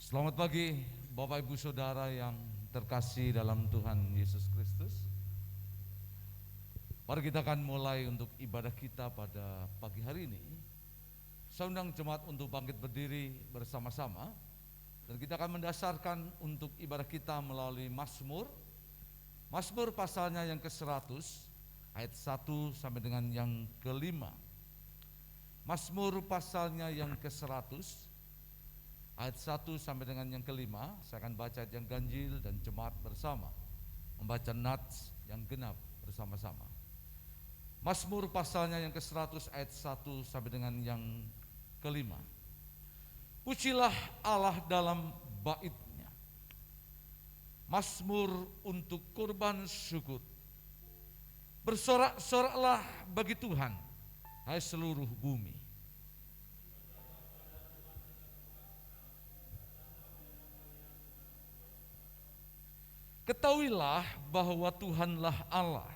Selamat pagi Bapak Ibu Saudara yang terkasih dalam Tuhan Yesus Kristus. Mari kita akan mulai untuk ibadah kita pada pagi hari ini. Saya undang jemaat untuk bangkit berdiri bersama-sama. Dan kita akan mendasarkan untuk ibadah kita melalui Mazmur. Mazmur pasalnya yang ke-100, ayat 1 sampai dengan yang ke-5. Mazmur pasalnya yang ke-100, ayat 1 sampai dengan yang ke-5, saya akan baca ayat yang ganjil dan jemaat bersama membaca nats yang genap bersama-sama. Mazmur pasalnya yang ke-100 ayat 1 sampai dengan yang ke-5. Pujilah Allah dalam baitnya. Mazmur untuk kurban syukur. Bersorak-soraklah bagi Tuhan, hai seluruh bumi. Ketahuilah bahwa Tuhanlah Allah.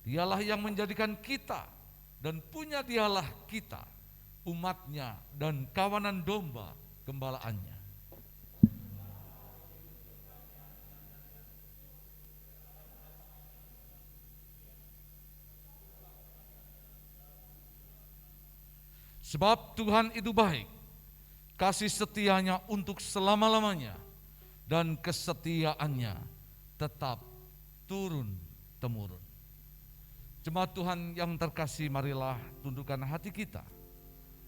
Dialah yang menjadikan kita dan punya dialah kita, umatnya dan kawanan domba gembalaannya. Sebab Tuhan itu baik, kasih setianya untuk selama-lamanya, dan kesetiaannya tetap turun-temurun. Jemaat Tuhan yang terkasih, marilah tundukkan hati kita,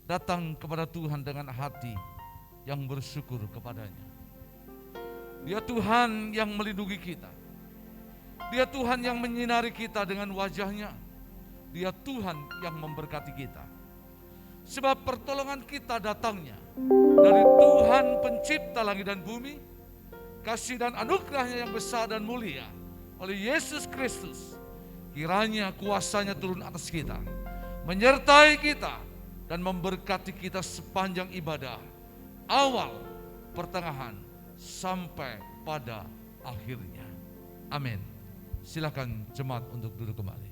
datang kepada Tuhan dengan hati yang bersyukur kepadanya. Dia Tuhan yang melindungi kita. Dia Tuhan yang menyinari kita dengan wajahnya. Dia Tuhan yang memberkati kita. Sebab pertolongan kita datangnya dari Tuhan pencipta langit dan bumi. Kasih dan anugerahnya yang besar dan mulia oleh Yesus Kristus, kiranya kuasanya turun atas kita, menyertai kita dan memberkati kita sepanjang ibadah, awal, pertengahan, sampai pada akhirnya. Amin. Silakan jemaat untuk duduk kembali.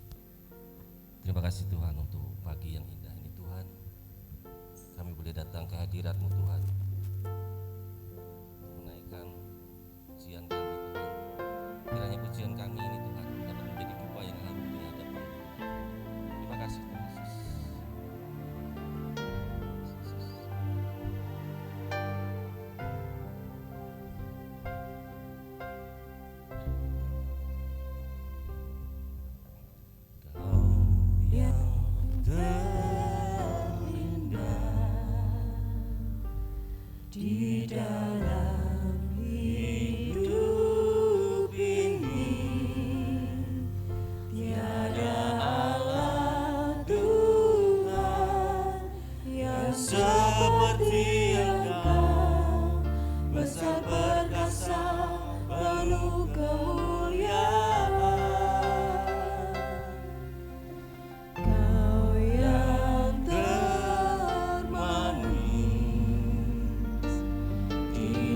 Terima kasih Tuhan untuk pagi yang indah ini Tuhan. Kami boleh datang ke hadirat-Mu Tuhan, menaikkan pujian kami Tuhan. Kiranya pujian kami ini Tuhan dapat menjadi dupa yang harum di hadapan-Mu. Terima kasih Tuhan Yesus. Kau yang terindah di dalam hidup ini, tiada Allah Tuhan yang seperti Engkau, besar perkasa penuh kemuliaan. Kau yang termanis di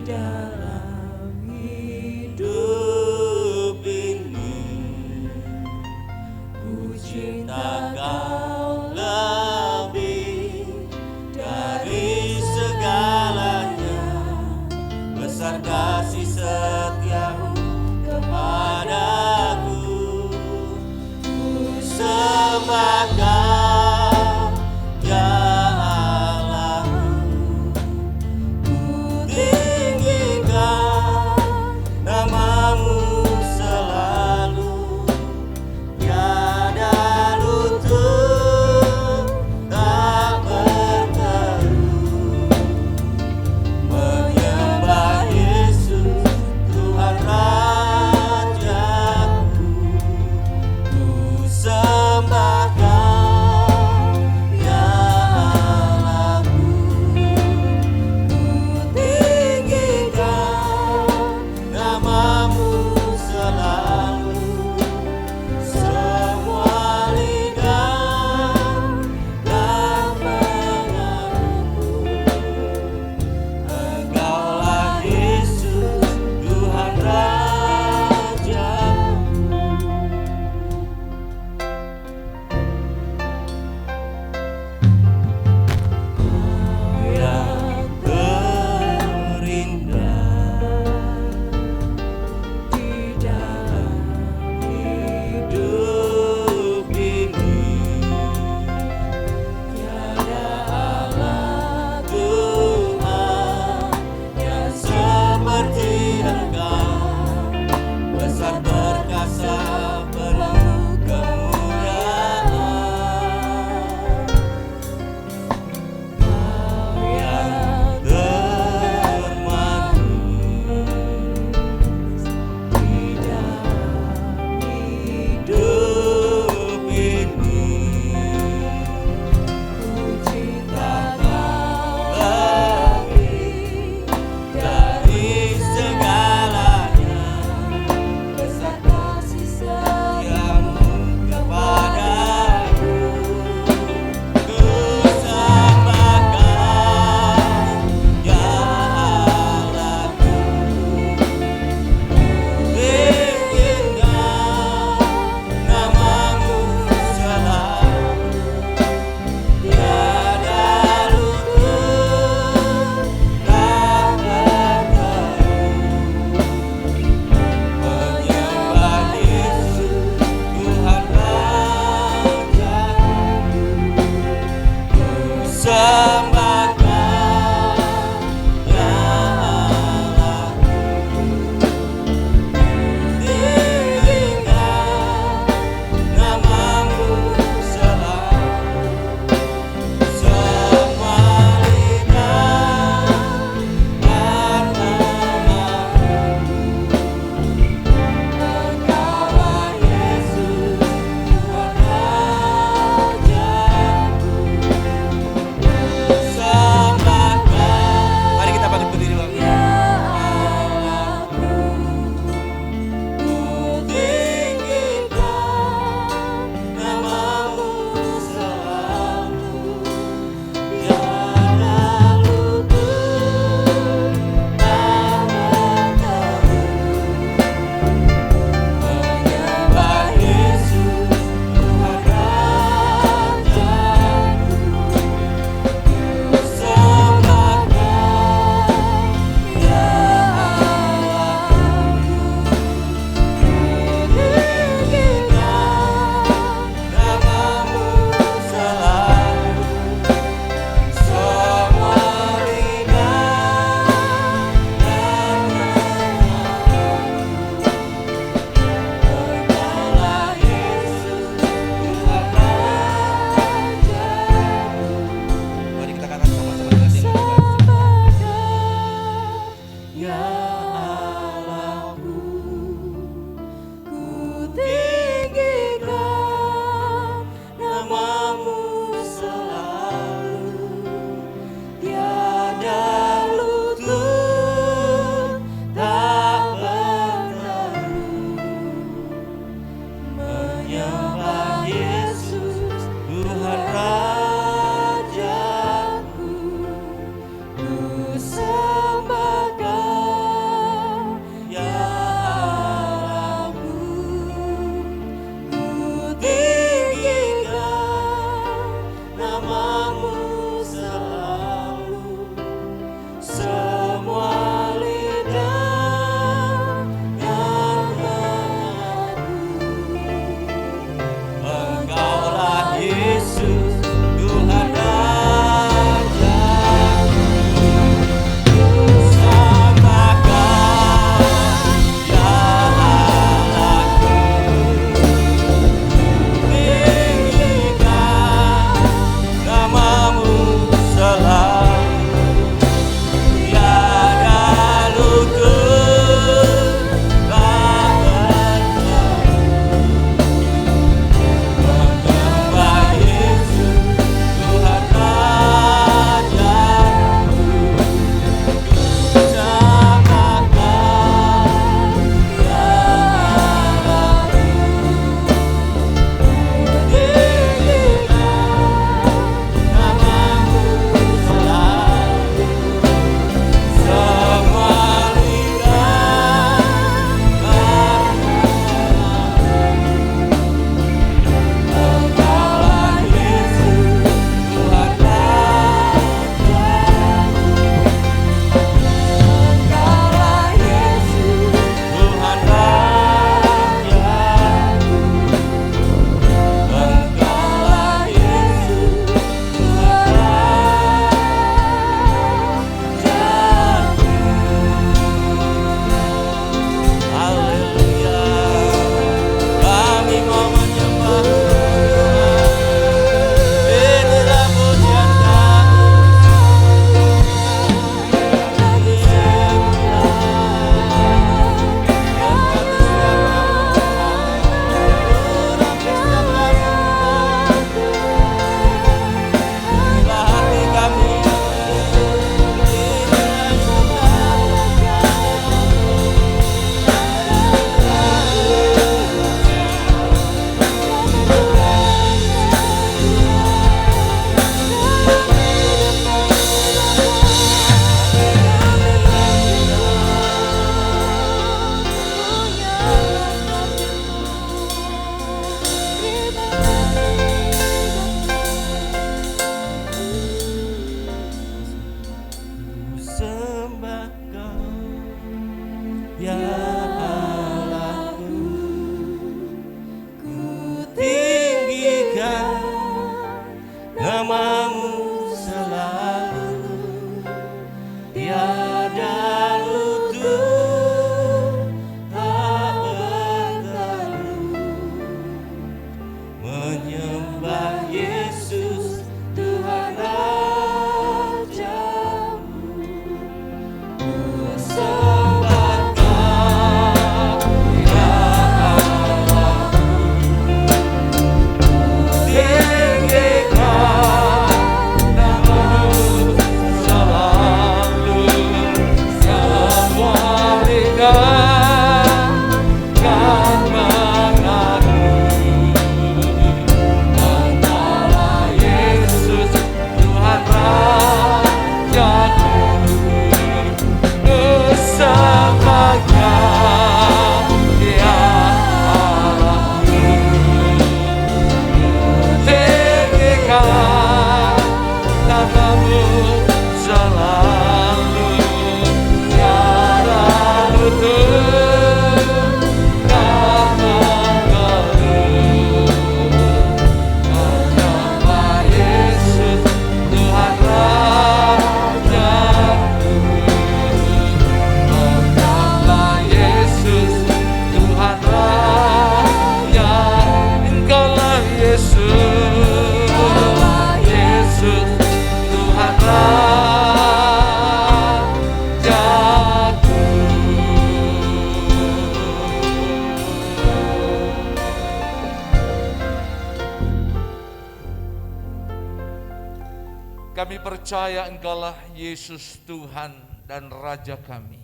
Kami percaya Engkaulah Yesus Tuhan dan Raja kami.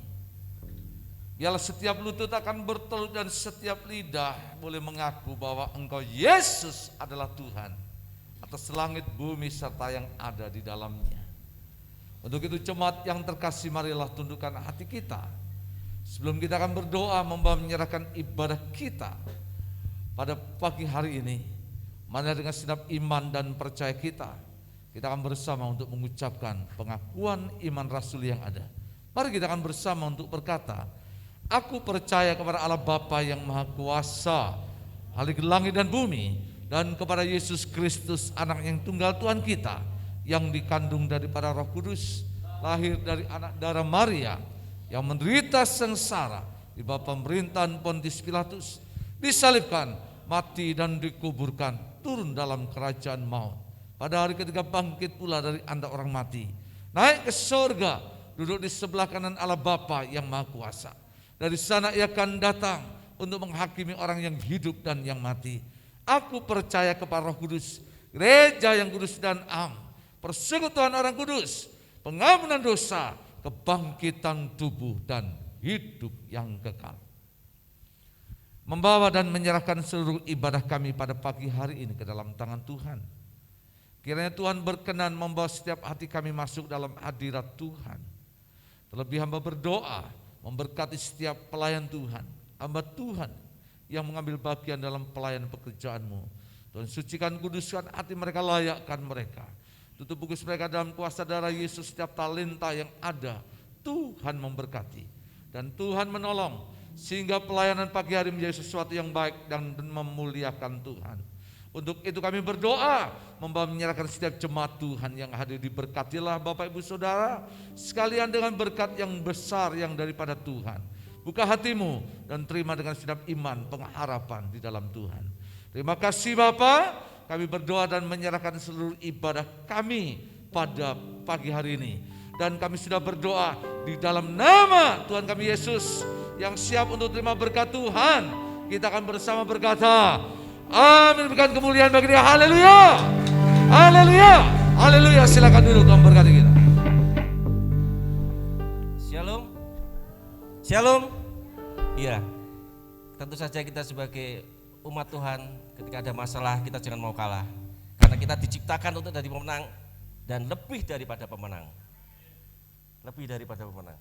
Biarlah setiap lutut akan bertelut dan setiap lidah boleh mengaku bahwa Engkau Yesus adalah Tuhan atas langit, bumi, serta yang ada di dalamnya. Untuk itu jemaat yang terkasih, marilah tundukkan hati kita. Sebelum kita akan berdoa menyerahkan ibadah kita pada pagi hari ini, marilah dengan segenap iman dan percaya kita akan bersama untuk mengucapkan pengakuan iman Rasul yang ada. Mari kita akan bersama untuk berkata, aku percaya kepada Allah Bapa yang Maha Kuasa, Khalik langit dan bumi, dan kepada Yesus Kristus, anak yang tunggal Tuhan kita, yang dikandung daripada Roh Kudus, lahir dari anak darah Maria, yang menderita sengsara di bawah pemerintahan Pontius Pilatus, disalibkan, mati dan dikuburkan, turun dalam kerajaan maut. Pada hari ketiga bangkit pula dari antara orang mati, naik ke surga, duduk di sebelah kanan Allah Bapa yang Maha Kuasa. Dari sana ia akan datang untuk menghakimi orang yang hidup dan yang mati. Aku percaya kepada Roh Kudus, gereja yang kudus dan am, persekutuan orang kudus, pengampunan dosa, kebangkitan tubuh dan hidup yang kekal. Membawa dan menyerahkan seluruh ibadah kami pada pagi hari ini ke dalam tangan Tuhan. Kiranya Tuhan berkenan membawa setiap hati kami masuk dalam hadirat Tuhan. Terlebih hamba berdoa memberkati setiap pelayan Tuhan, hamba Tuhan yang mengambil bagian dalam pelayanan pekerjaan-Mu. Tuhan sucikan, kuduskan hati mereka, layakkan mereka. Tutup bungkus mereka dalam kuasa darah Yesus. Setiap talenta yang ada Tuhan memberkati dan Tuhan menolong, sehingga pelayanan pagi hari menjadi sesuatu yang baik dan memuliakan Tuhan. Untuk itu kami berdoa menyerahkan setiap jemaat Tuhan yang hadir, diberkatilah Bapak Ibu Saudara sekalian dengan berkat yang besar yang daripada Tuhan. Buka hatimu dan terima dengan segenap iman pengharapan di dalam Tuhan. Terima kasih Bapa, kami berdoa dan menyerahkan seluruh ibadah kami pada pagi hari ini. Dan kami sudah berdoa di dalam nama Tuhan kami Yesus yang siap untuk terima berkat Tuhan. Kita akan bersama berkata, amin. Berikan kemuliaan bagi Dia. Haleluya, haleluya, haleluya. Silakan duduk, Tuhan berkati kita. Shalom. Shalom. Iya. Tentu saja kita sebagai umat Tuhan, ketika ada masalah kita jangan mau kalah. Karena kita diciptakan untuk jadi pemenang dan lebih daripada pemenang. Lebih daripada pemenang.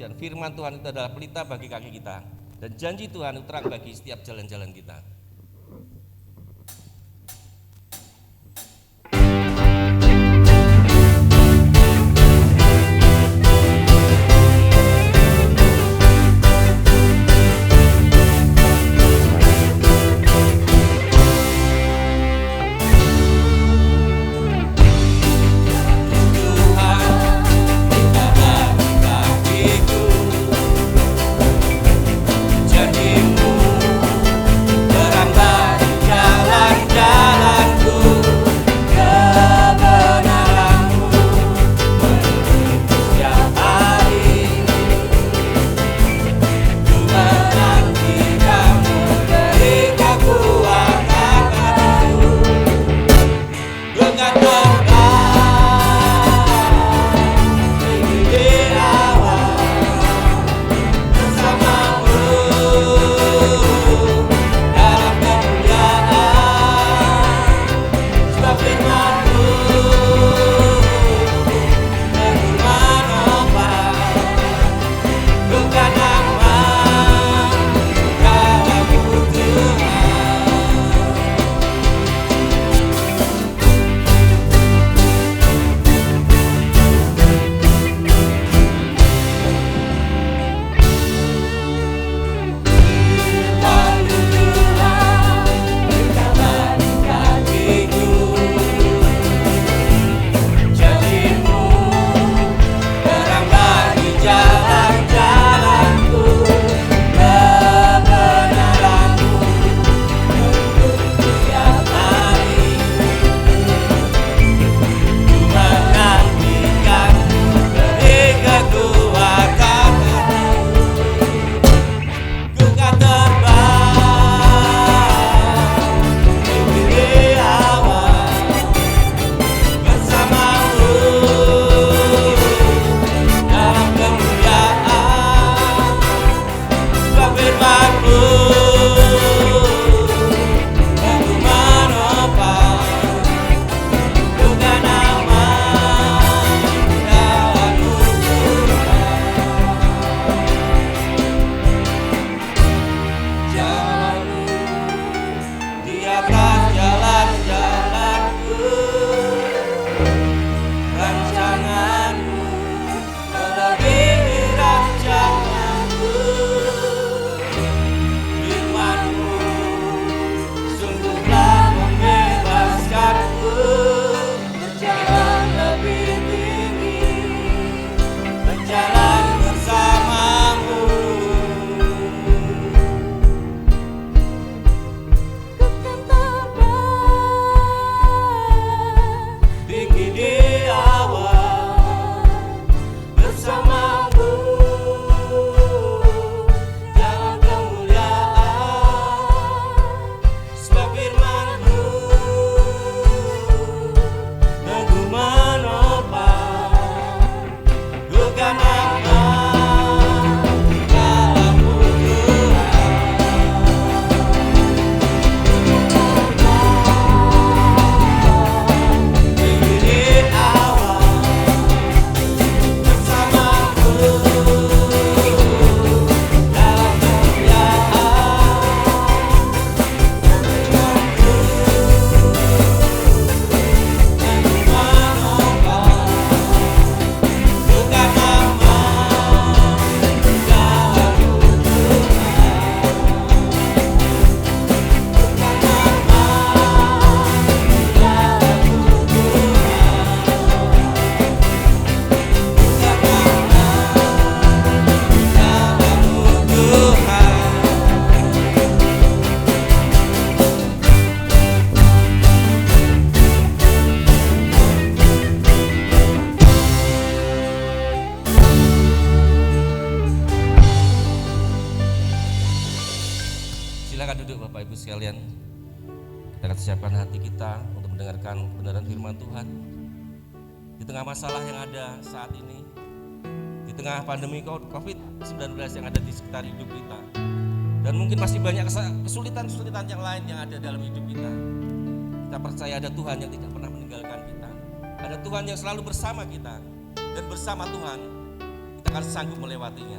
dan firman Tuhan itu adalah pelita bagi kaki kita, dan janji Tuhan itu terang bagi setiap jalan-jalan kita. sekalian, kita akan siapkan hati kita untuk mendengarkan kebenaran firman Tuhan. Di tengah masalah yang ada saat ini, di tengah pandemi COVID-19 yang ada di sekitar hidup kita, dan mungkin masih banyak kesulitan-kesulitan yang lain yang ada dalam hidup kita, kita percaya ada Tuhan yang tidak pernah meninggalkan kita. Ada Tuhan yang selalu bersama kita, dan bersama Tuhan kita akan sanggup melewatinya.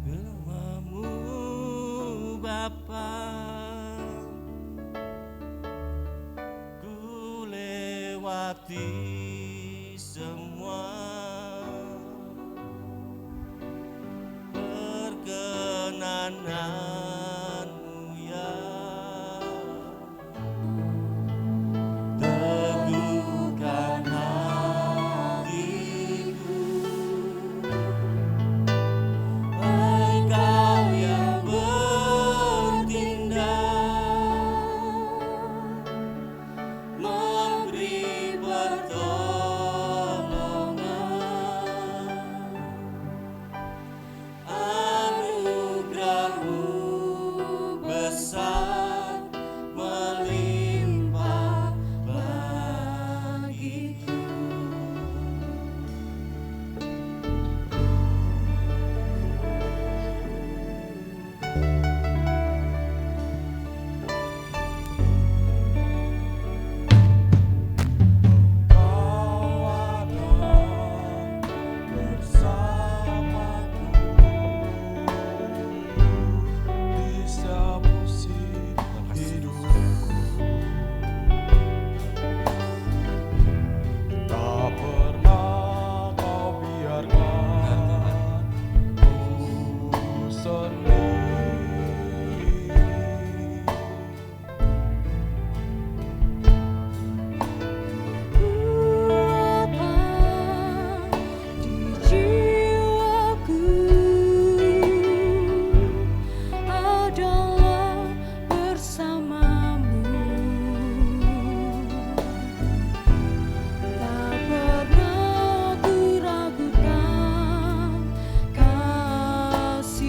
Namamu Bapa, ku lewati semua perkenananmu ya, teguhkan hatiku, Engkau yang bertindak, memberi pertolongan, anugerah-Mu besar melimpah bagiku. Kau ada bersamaku di setiap musim hidupku. Tak pernah Kau biarkan ku sendiri. Di jiwaku adalah bersamamu, tak pernah ku ragukan kasih-Mu.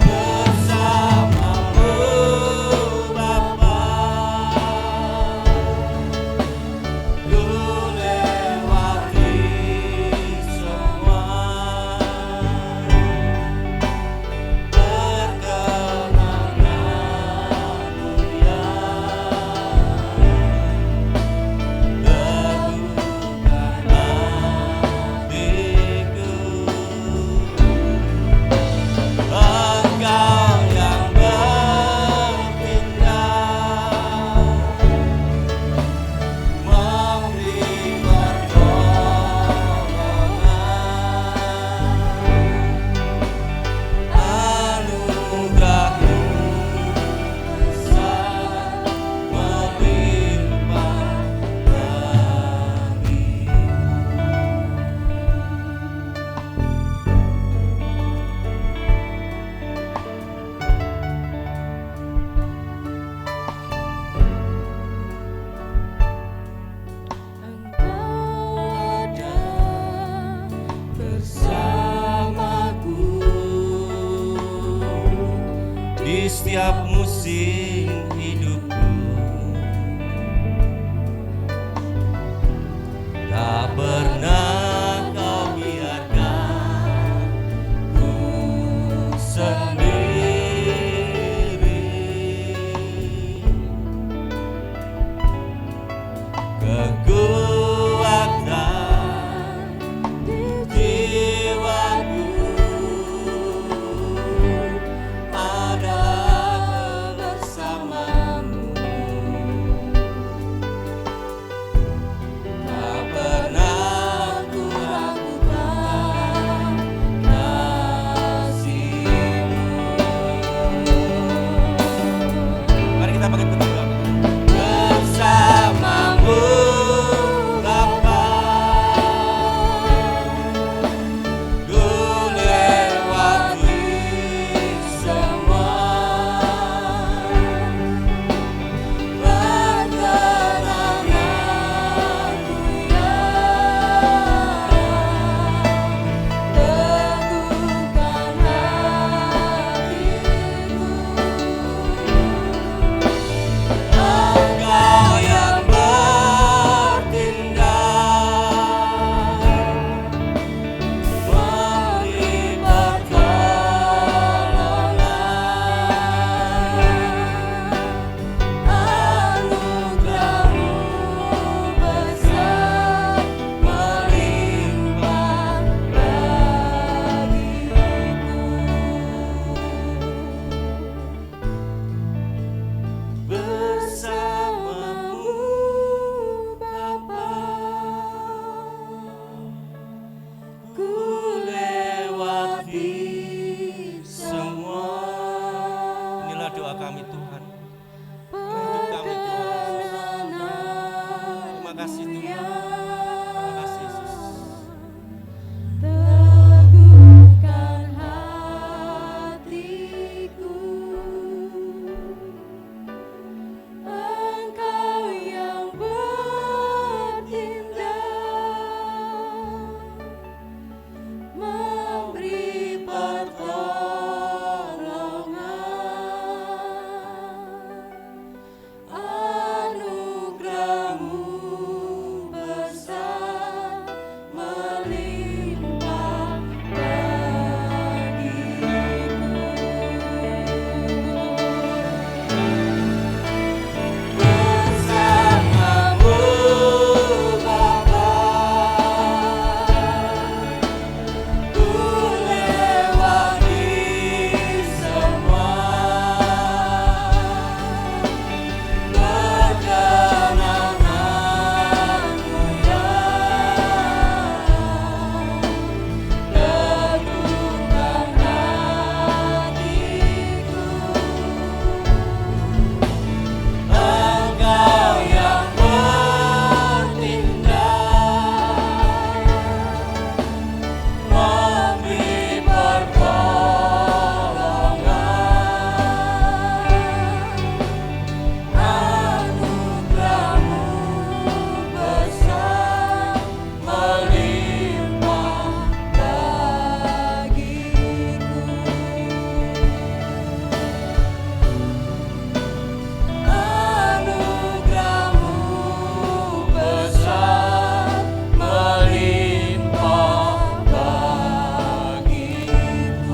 Bersamamu Bapa, ku lewati semua perkenananmu ya, teguhkan hatiku, Engkau yang bertindak, memberi pertolongan, anugerah-Mu besar melimpah bagiku. Engkau ada Bersamaku di setiap musim hidupku, tak pernah Kau biarkan ku sendiri. Kekuatan jiwaku ada bersamamu, tak pernah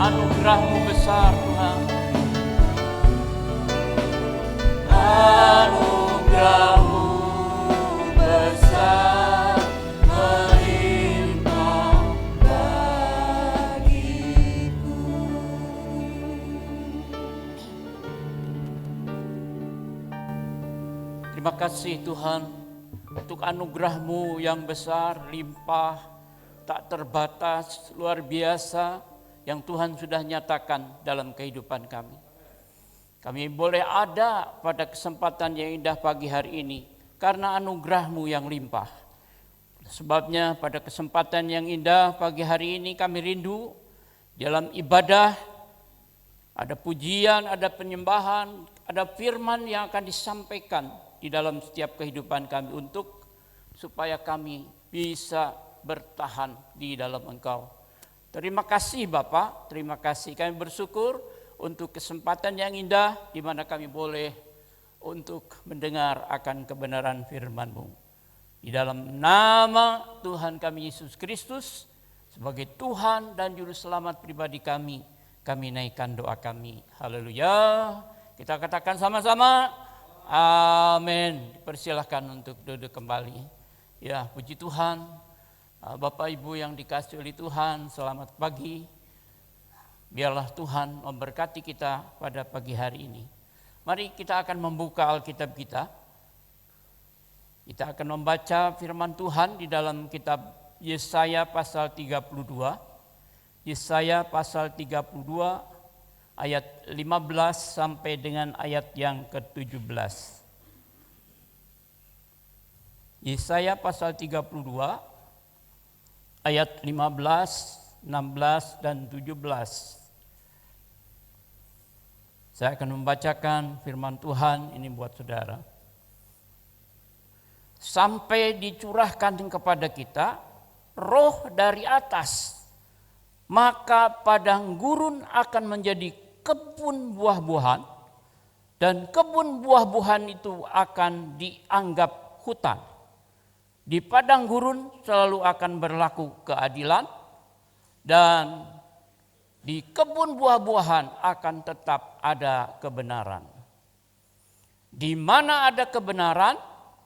Anugerah-Mu besar Tuhan. Anugerah-Mu besar melimpah bagiku. Terima kasih Tuhan untuk anugerah-Mu yang besar, limpah, tak terbatas, luar biasa yang Tuhan sudah nyatakan dalam kehidupan kami. Kami boleh ada pada kesempatan yang indah pagi hari ini karena anugerah-Mu yang limpah. Sebabnya pada kesempatan yang indah pagi hari ini kami rindu dalam ibadah, ada pujian, ada penyembahan, ada firman yang akan disampaikan di dalam setiap kehidupan kami untuk supaya kami bisa bertahan di dalam Engkau. Terima kasih Bapak, terima kasih. Kami bersyukur untuk kesempatan yang indah di mana kami boleh untuk mendengar akan kebenaran firman-Mu. Di dalam nama Tuhan kami Yesus Kristus sebagai Tuhan dan Juru Selamat pribadi kami naikkan doa kami. Haleluya. Kita katakan sama-sama, amin. Persilahkan untuk duduk kembali. Ya, puji Tuhan. Bapak Ibu yang dikasihi oleh Tuhan, selamat pagi. Biarlah Tuhan memberkati kita pada pagi hari ini. Mari kita akan membuka Alkitab kita. Kita akan membaca firman Tuhan di dalam kitab Yesaya pasal 32. Yesaya pasal 32 ayat 15 sampai dengan ayat yang ke-17. Yesaya pasal 32 ayat 15, 16, dan 17. Saya akan membacakan firman Tuhan ini buat saudara. Sampai dicurahkan kepada kita roh dari atas, maka padang gurun akan menjadi kebun buah-buahan, dan kebun buah-buahan itu akan dianggap hutan. Di padang gurun selalu akan berlaku keadilan, dan di kebun buah-buahan akan tetap ada kebenaran. Di mana ada kebenaran,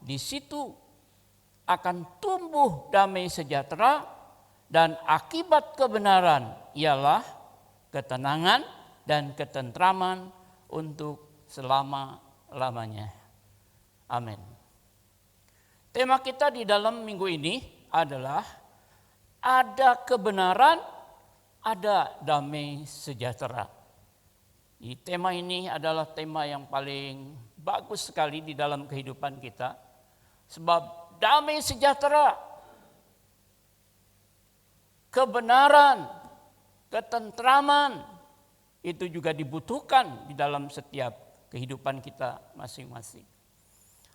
di situ akan tumbuh damai sejahtera, dan akibat kebenaran ialah ketenangan dan ketentraman untuk selama-lamanya. Amin. Tema kita di dalam minggu ini adalah ada kebenaran, ada damai sejahtera. Tema ini adalah tema yang paling bagus sekali di dalam kehidupan kita. Sebab damai sejahtera, kebenaran, ketentraman itu juga dibutuhkan di dalam setiap kehidupan kita masing-masing.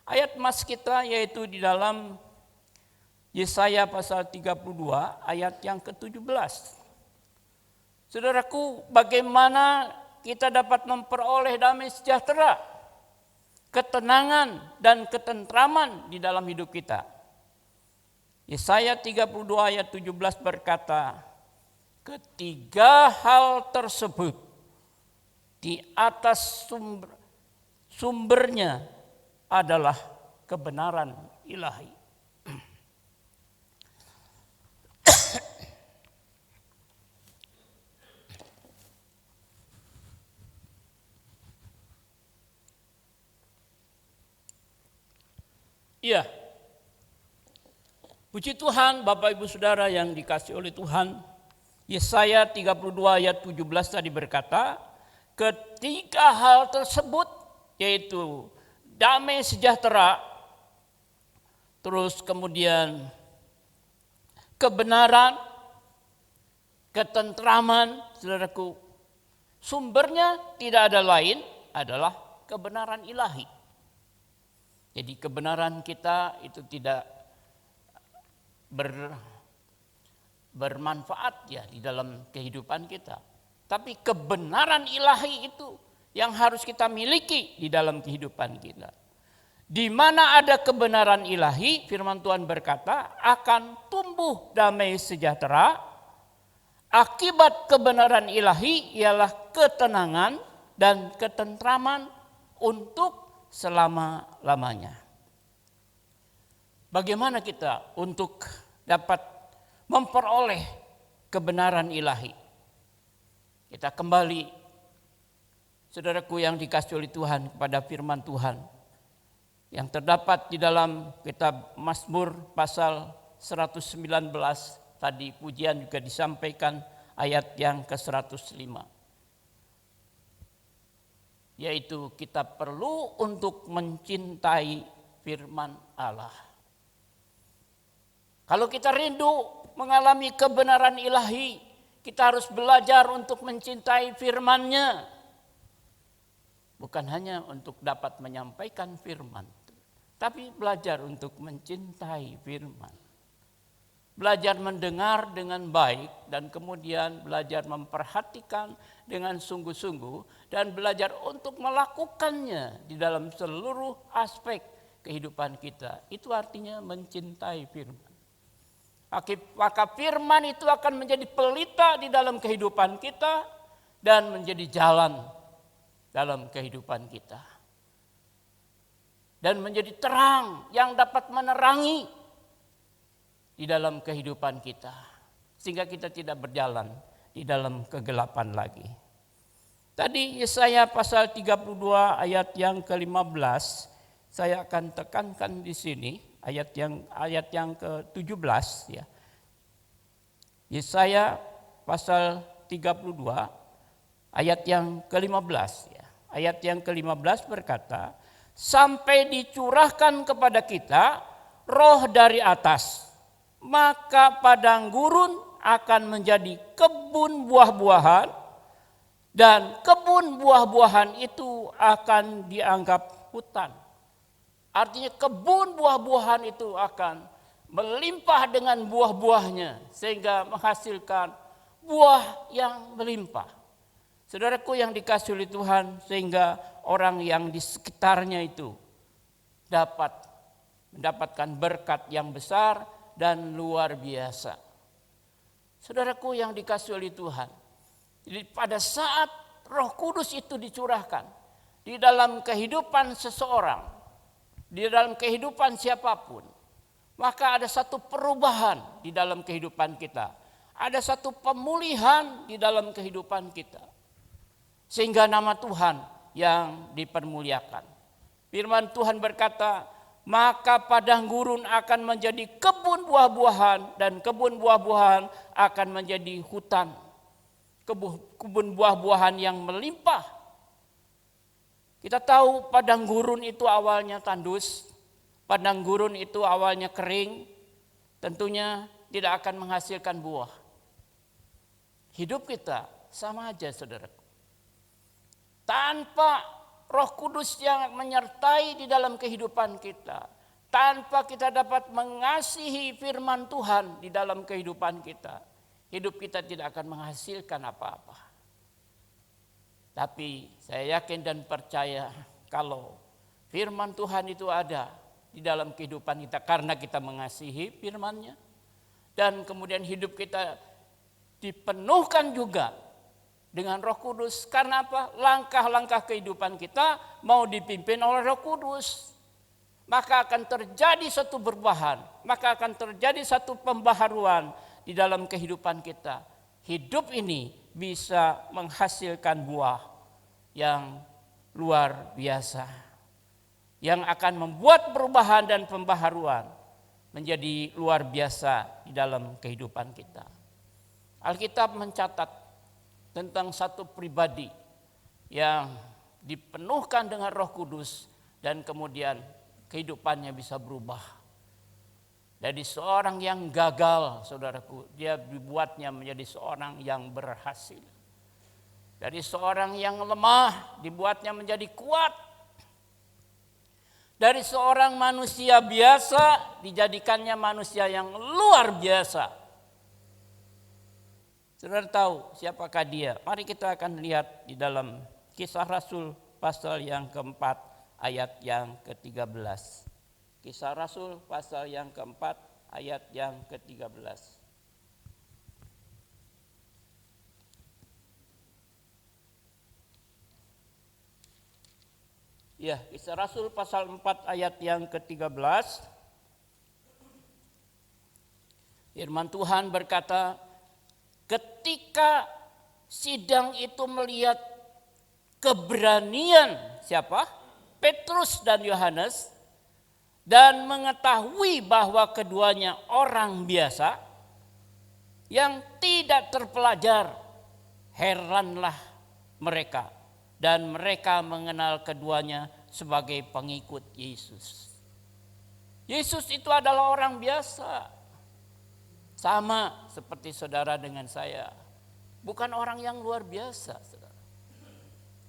Ayat mas kita yaitu di dalam Yesaya pasal 32 ayat yang ke-17. Saudaraku, bagaimana kita dapat memperoleh damai sejahtera, ketenangan dan ketentraman di dalam hidup kita? Yesaya 32 ayat 17 berkata, ketiga hal tersebut di atas sumbernya adalah kebenaran ilahi. Iya. Puji Tuhan, Bapak Ibu Saudara yang dikasihi oleh Tuhan. Yesaya 32 ayat 17 tadi berkata, ketiga hal tersebut yaitu damai sejahtera, terus kemudian kebenaran, ketentraman, saudaraku, sumbernya tidak ada lain adalah kebenaran ilahi. Jadi kebenaran kita itu tidak bermanfaat ya di dalam kehidupan kita. Tapi kebenaran ilahi itu yang harus kita miliki di dalam kehidupan kita. Di mana ada kebenaran ilahi, firman Tuhan berkata, akan tumbuh damai sejahtera, Akibat kebenaran ilahi ialah ketenangan dan ketentraman untuk selama-lamanya. Bagaimana kita untuk dapat memperoleh kebenaran ilahi? Kita kembali, saudaraku yang dikasihi oleh Tuhan, kepada firman Tuhan yang terdapat di dalam kitab Mazmur pasal 119. Tadi pujian juga disampaikan ayat yang ke-105. Yaitu kita perlu untuk mencintai firman Allah. Kalau kita rindu mengalami kebenaran ilahi, kita harus belajar untuk mencintai firman-Nya. Bukan hanya untuk dapat menyampaikan firman, tapi belajar untuk mencintai firman. Belajar mendengar dengan baik dan kemudian belajar memperhatikan dengan sungguh-sungguh dan belajar untuk melakukannya di dalam seluruh aspek kehidupan kita. Itu artinya mencintai firman. Maka firman itu akan menjadi pelita di dalam kehidupan kita dan menjadi jalan dalam kehidupan kita. Dan menjadi terang yang dapat menerangi di dalam kehidupan kita, sehingga kita tidak berjalan di dalam kegelapan lagi. Tadi Yesaya pasal 32 ayat yang ke-15, saya akan tekankan di sini ayat yang ke-17 ya. Yesaya pasal 32 ayat yang ke-15 ya. Ayat yang ke-15 berkata, sampai dicurahkan kepada kita roh dari atas, maka padang gurun akan menjadi kebun buah-buahan, dan kebun buah-buahan itu akan dianggap hutan. Artinya kebun buah-buahan itu akan melimpah dengan buah-buahnya, sehingga menghasilkan buah yang melimpah. Saudaraku yang dikasihi oleh Tuhan, sehingga orang yang di sekitarnya itu dapat mendapatkan berkat yang besar dan luar biasa. Saudaraku yang dikasihi oleh Tuhan, jadi pada saat Roh Kudus itu dicurahkan di dalam kehidupan seseorang, di dalam kehidupan siapapun, maka ada satu perubahan di dalam kehidupan kita. Ada satu pemulihan di dalam kehidupan kita. Sehingga nama Tuhan yang dipermuliakan. Firman Tuhan berkata, maka padang gurun akan menjadi kebun buah-buahan, dan kebun buah-buahan akan menjadi hutan. Kebun buah-buahan yang melimpah. Kita tahu padang gurun itu awalnya tandus, padang gurun itu awalnya kering, tentunya tidak akan menghasilkan buah. Hidup kita sama aja, saudaraku. Tanpa Roh Kudus yang menyertai di dalam kehidupan kita, tanpa kita dapat mengasihi firman Tuhan di dalam kehidupan kita, hidup kita tidak akan menghasilkan apa-apa. Tapi saya yakin dan percaya kalau firman Tuhan itu ada di dalam kehidupan kita karena kita mengasihi firman-Nya, dan kemudian hidup kita dipenuhkan juga dengan Roh Kudus. Karena apa? Langkah-langkah kehidupan kita mau dipimpin oleh Roh Kudus. Maka akan terjadi satu perubahan, maka akan terjadi satu pembaharuan di dalam kehidupan kita. Hidup ini bisa menghasilkan buah yang luar biasa, yang akan membuat perubahan dan pembaharuan menjadi luar biasa di dalam kehidupan kita. Alkitab mencatat tentang satu pribadi yang dipenuhkan dengan Roh Kudus dan kemudian kehidupannya bisa berubah. Dari seorang yang gagal, saudaraku, dia dibuatnya menjadi seorang yang berhasil. Dari seorang yang lemah, dibuatnya menjadi kuat. Dari seorang manusia biasa, dijadikannya manusia yang luar biasa. Saudara tahu siapakah dia? Mari kita akan lihat di dalam Kisah Rasul pasal yang keempat ayat yang ke-13. Kisah Rasul pasal yang keempat ayat yang ke-13. Ya, Kisah Rasul pasal 4 ayat yang ke-13. Firman Tuhan berkata, ketika sidang itu melihat keberanian siapa? Petrus dan Yohanes, dan mengetahui bahwa keduanya orang biasa yang tidak terpelajar, heranlah mereka, dan mereka mengenal keduanya sebagai pengikut Yesus. Yesus itu adalah orang biasa, sama seperti saudara dengan saya, bukan orang yang luar biasa, saudara.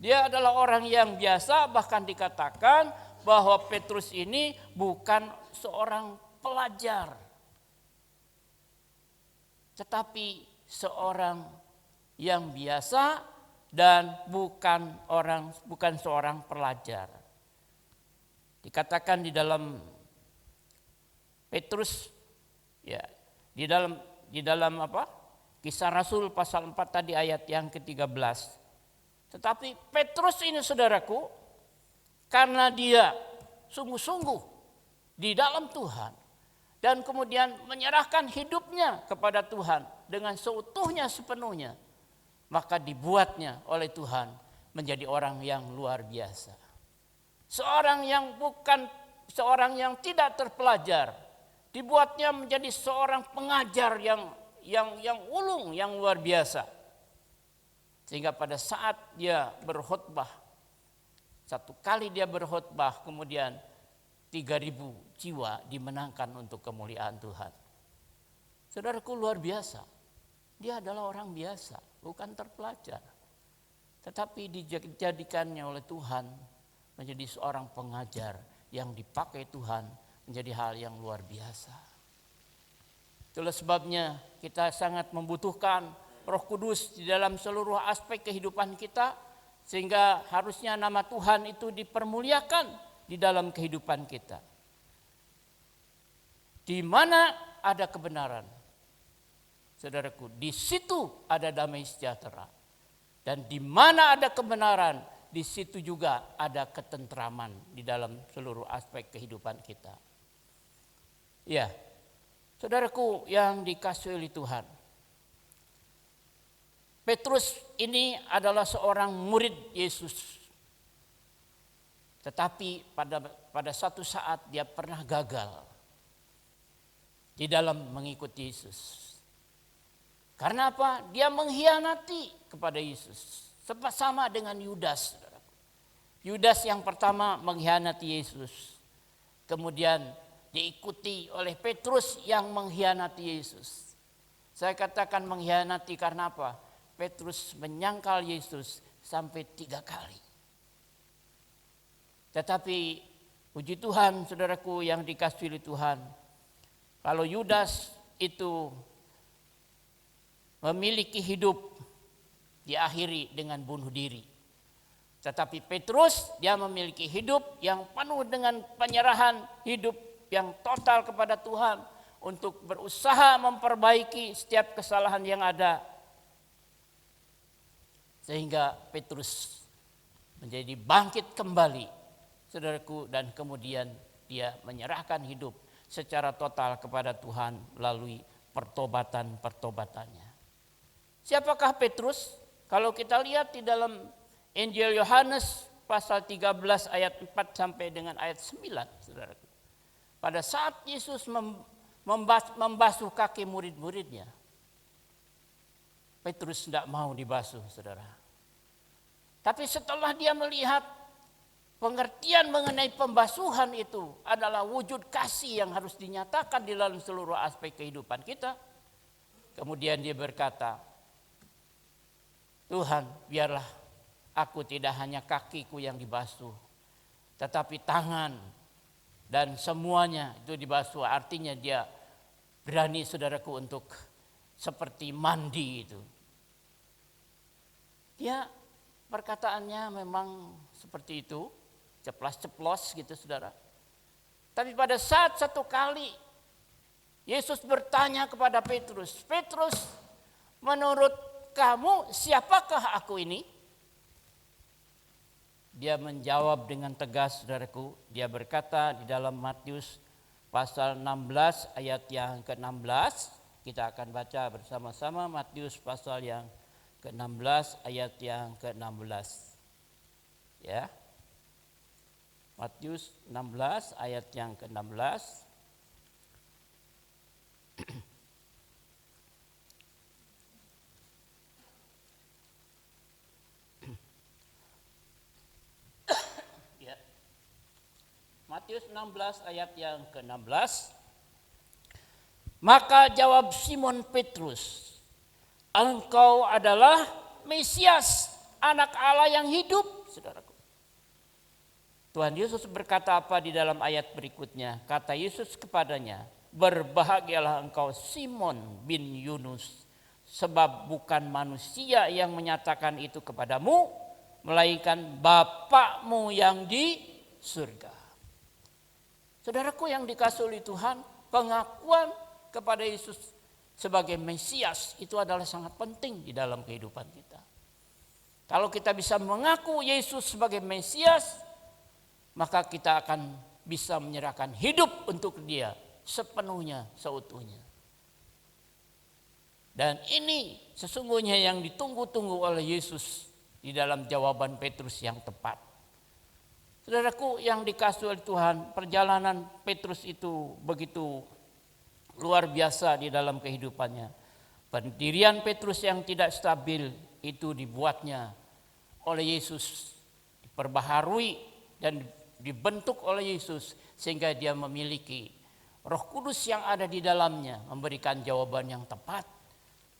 Dia adalah orang yang biasa, bahkan dikatakan bahwa Petrus ini bukan seorang pelajar, tetapi seorang yang biasa dan bukan seorang pelajar. Dikatakan di dalam Petrus, ya, di dalam apa? Kisah Rasul pasal 4 tadi ayat yang ke-13. Tetapi Petrus ini, saudaraku, karena dia sungguh-sungguh di dalam Tuhan dan kemudian menyerahkan hidupnya kepada Tuhan dengan seutuhnya sepenuhnya, maka dibuatnya oleh Tuhan menjadi orang yang luar biasa. Seorang yang tidak terpelajar, dibuatnya menjadi seorang pengajar yang ulung, yang luar biasa. Sehingga pada saat dia berkhotbah, satu kali dia berkhotbah, kemudian 3.000 jiwa dimenangkan untuk kemuliaan Tuhan. Saudaraku, luar biasa. Dia adalah orang biasa, bukan terpelajar. Tetapi dijadikannya oleh Tuhan menjadi seorang pengajar yang dipakai Tuhan menjadi hal yang luar biasa. Itulah sebabnya kita sangat membutuhkan Roh Kudus di dalam seluruh aspek kehidupan kita, sehingga harusnya nama Tuhan itu dipermuliakan di dalam kehidupan kita. Di mana ada kebenaran, saudaraku, di situ ada damai sejahtera. Dan di mana ada kebenaran, di situ juga ada ketentraman di dalam seluruh aspek kehidupan kita. Ya, saudaraku yang dikasihi oleh Tuhan, Petrus ini adalah seorang murid Yesus. Tetapi pada satu saat dia pernah gagal di dalam mengikuti Yesus. Karena apa? Dia mengkhianati kepada Yesus. Sama dengan Yudas. Yudas yang pertama mengkhianati Yesus. Kemudian diikuti oleh Petrus yang mengkhianati Yesus. Saya katakan mengkhianati karena apa? Petrus menyangkal Yesus sampai 3 kali. Tetapi puji Tuhan, saudaraku yang dikasihi oleh Tuhan, kalau Yudas itu memiliki hidup diakhiri dengan bunuh diri. Tetapi Petrus dia memiliki hidup yang penuh dengan penyerahan hidup yang total kepada Tuhan untuk berusaha memperbaiki setiap kesalahan yang ada. Sehingga Petrus menjadi bangkit kembali, saudaraku, dan kemudian dia menyerahkan hidup secara total kepada Tuhan melalui pertobatan-pertobatannya. Siapakah Petrus? Kalau kita lihat di dalam Injil Yohanes pasal 13 ayat 4 sampai dengan ayat 9, saudaraku. Pada saat Yesus membasuh kaki murid-muridnya, Petrus tidak mau dibasuh, saudara. Tapi setelah dia melihat pengertian mengenai pembasuhan itu adalah wujud kasih yang harus dinyatakan di dalam seluruh aspek kehidupan kita. Kemudian dia berkata, Tuhan, biarlah aku tidak hanya kakiku yang dibasuh, tetapi tangan dan semuanya itu dibasuh. Artinya dia berani, saudaraku, untuk seperti mandi itu. Ya, perkataannya memang seperti itu, ceplas-ceplos gitu, saudara. Tapi pada saat satu kali Yesus bertanya kepada Petrus, Petrus, menurut kamu siapakah aku ini? dia menjawab dengan tegas, saudaraku. Dia berkata di dalam Matius pasal 16 ayat yang ke-16. Kita akan baca bersama-sama Matius pasal yang ke-16 ayat yang ke-16. Ya. Matius 16 ayat yang ke-16. Ya. Matius 16 ayat yang ke-16. Maka jawab Simon Petrus, engkau adalah Mesias, anak Allah yang hidup, saudaraku. Tuhan Yesus berkata apa di dalam ayat berikutnya? Kata Yesus kepadanya, berbahagialah engkau Simon bin Yunus, sebab bukan manusia yang menyatakan itu kepadamu, melainkan Bapakmu yang di surga. Saudaraku yang dikasihi oleh Tuhan, pengakuan kepada Yesus sebagai Mesias itu adalah sangat penting di dalam kehidupan kita. Kalau kita bisa mengaku Yesus sebagai Mesias, maka kita akan bisa menyerahkan hidup untuk Dia sepenuhnya, seutuhnya. Dan ini sesungguhnya yang ditunggu-tunggu oleh Yesus di dalam jawaban Petrus yang tepat. Saudaraku yang dikasihi oleh Tuhan, perjalanan Petrus itu begitu luar biasa di dalam kehidupannya. Pendirian Petrus yang tidak stabil itu dibuatnya oleh Yesus, diperbaharui dan dibentuk oleh Yesus sehingga dia memiliki Roh Kudus yang ada di dalamnya memberikan jawaban yang tepat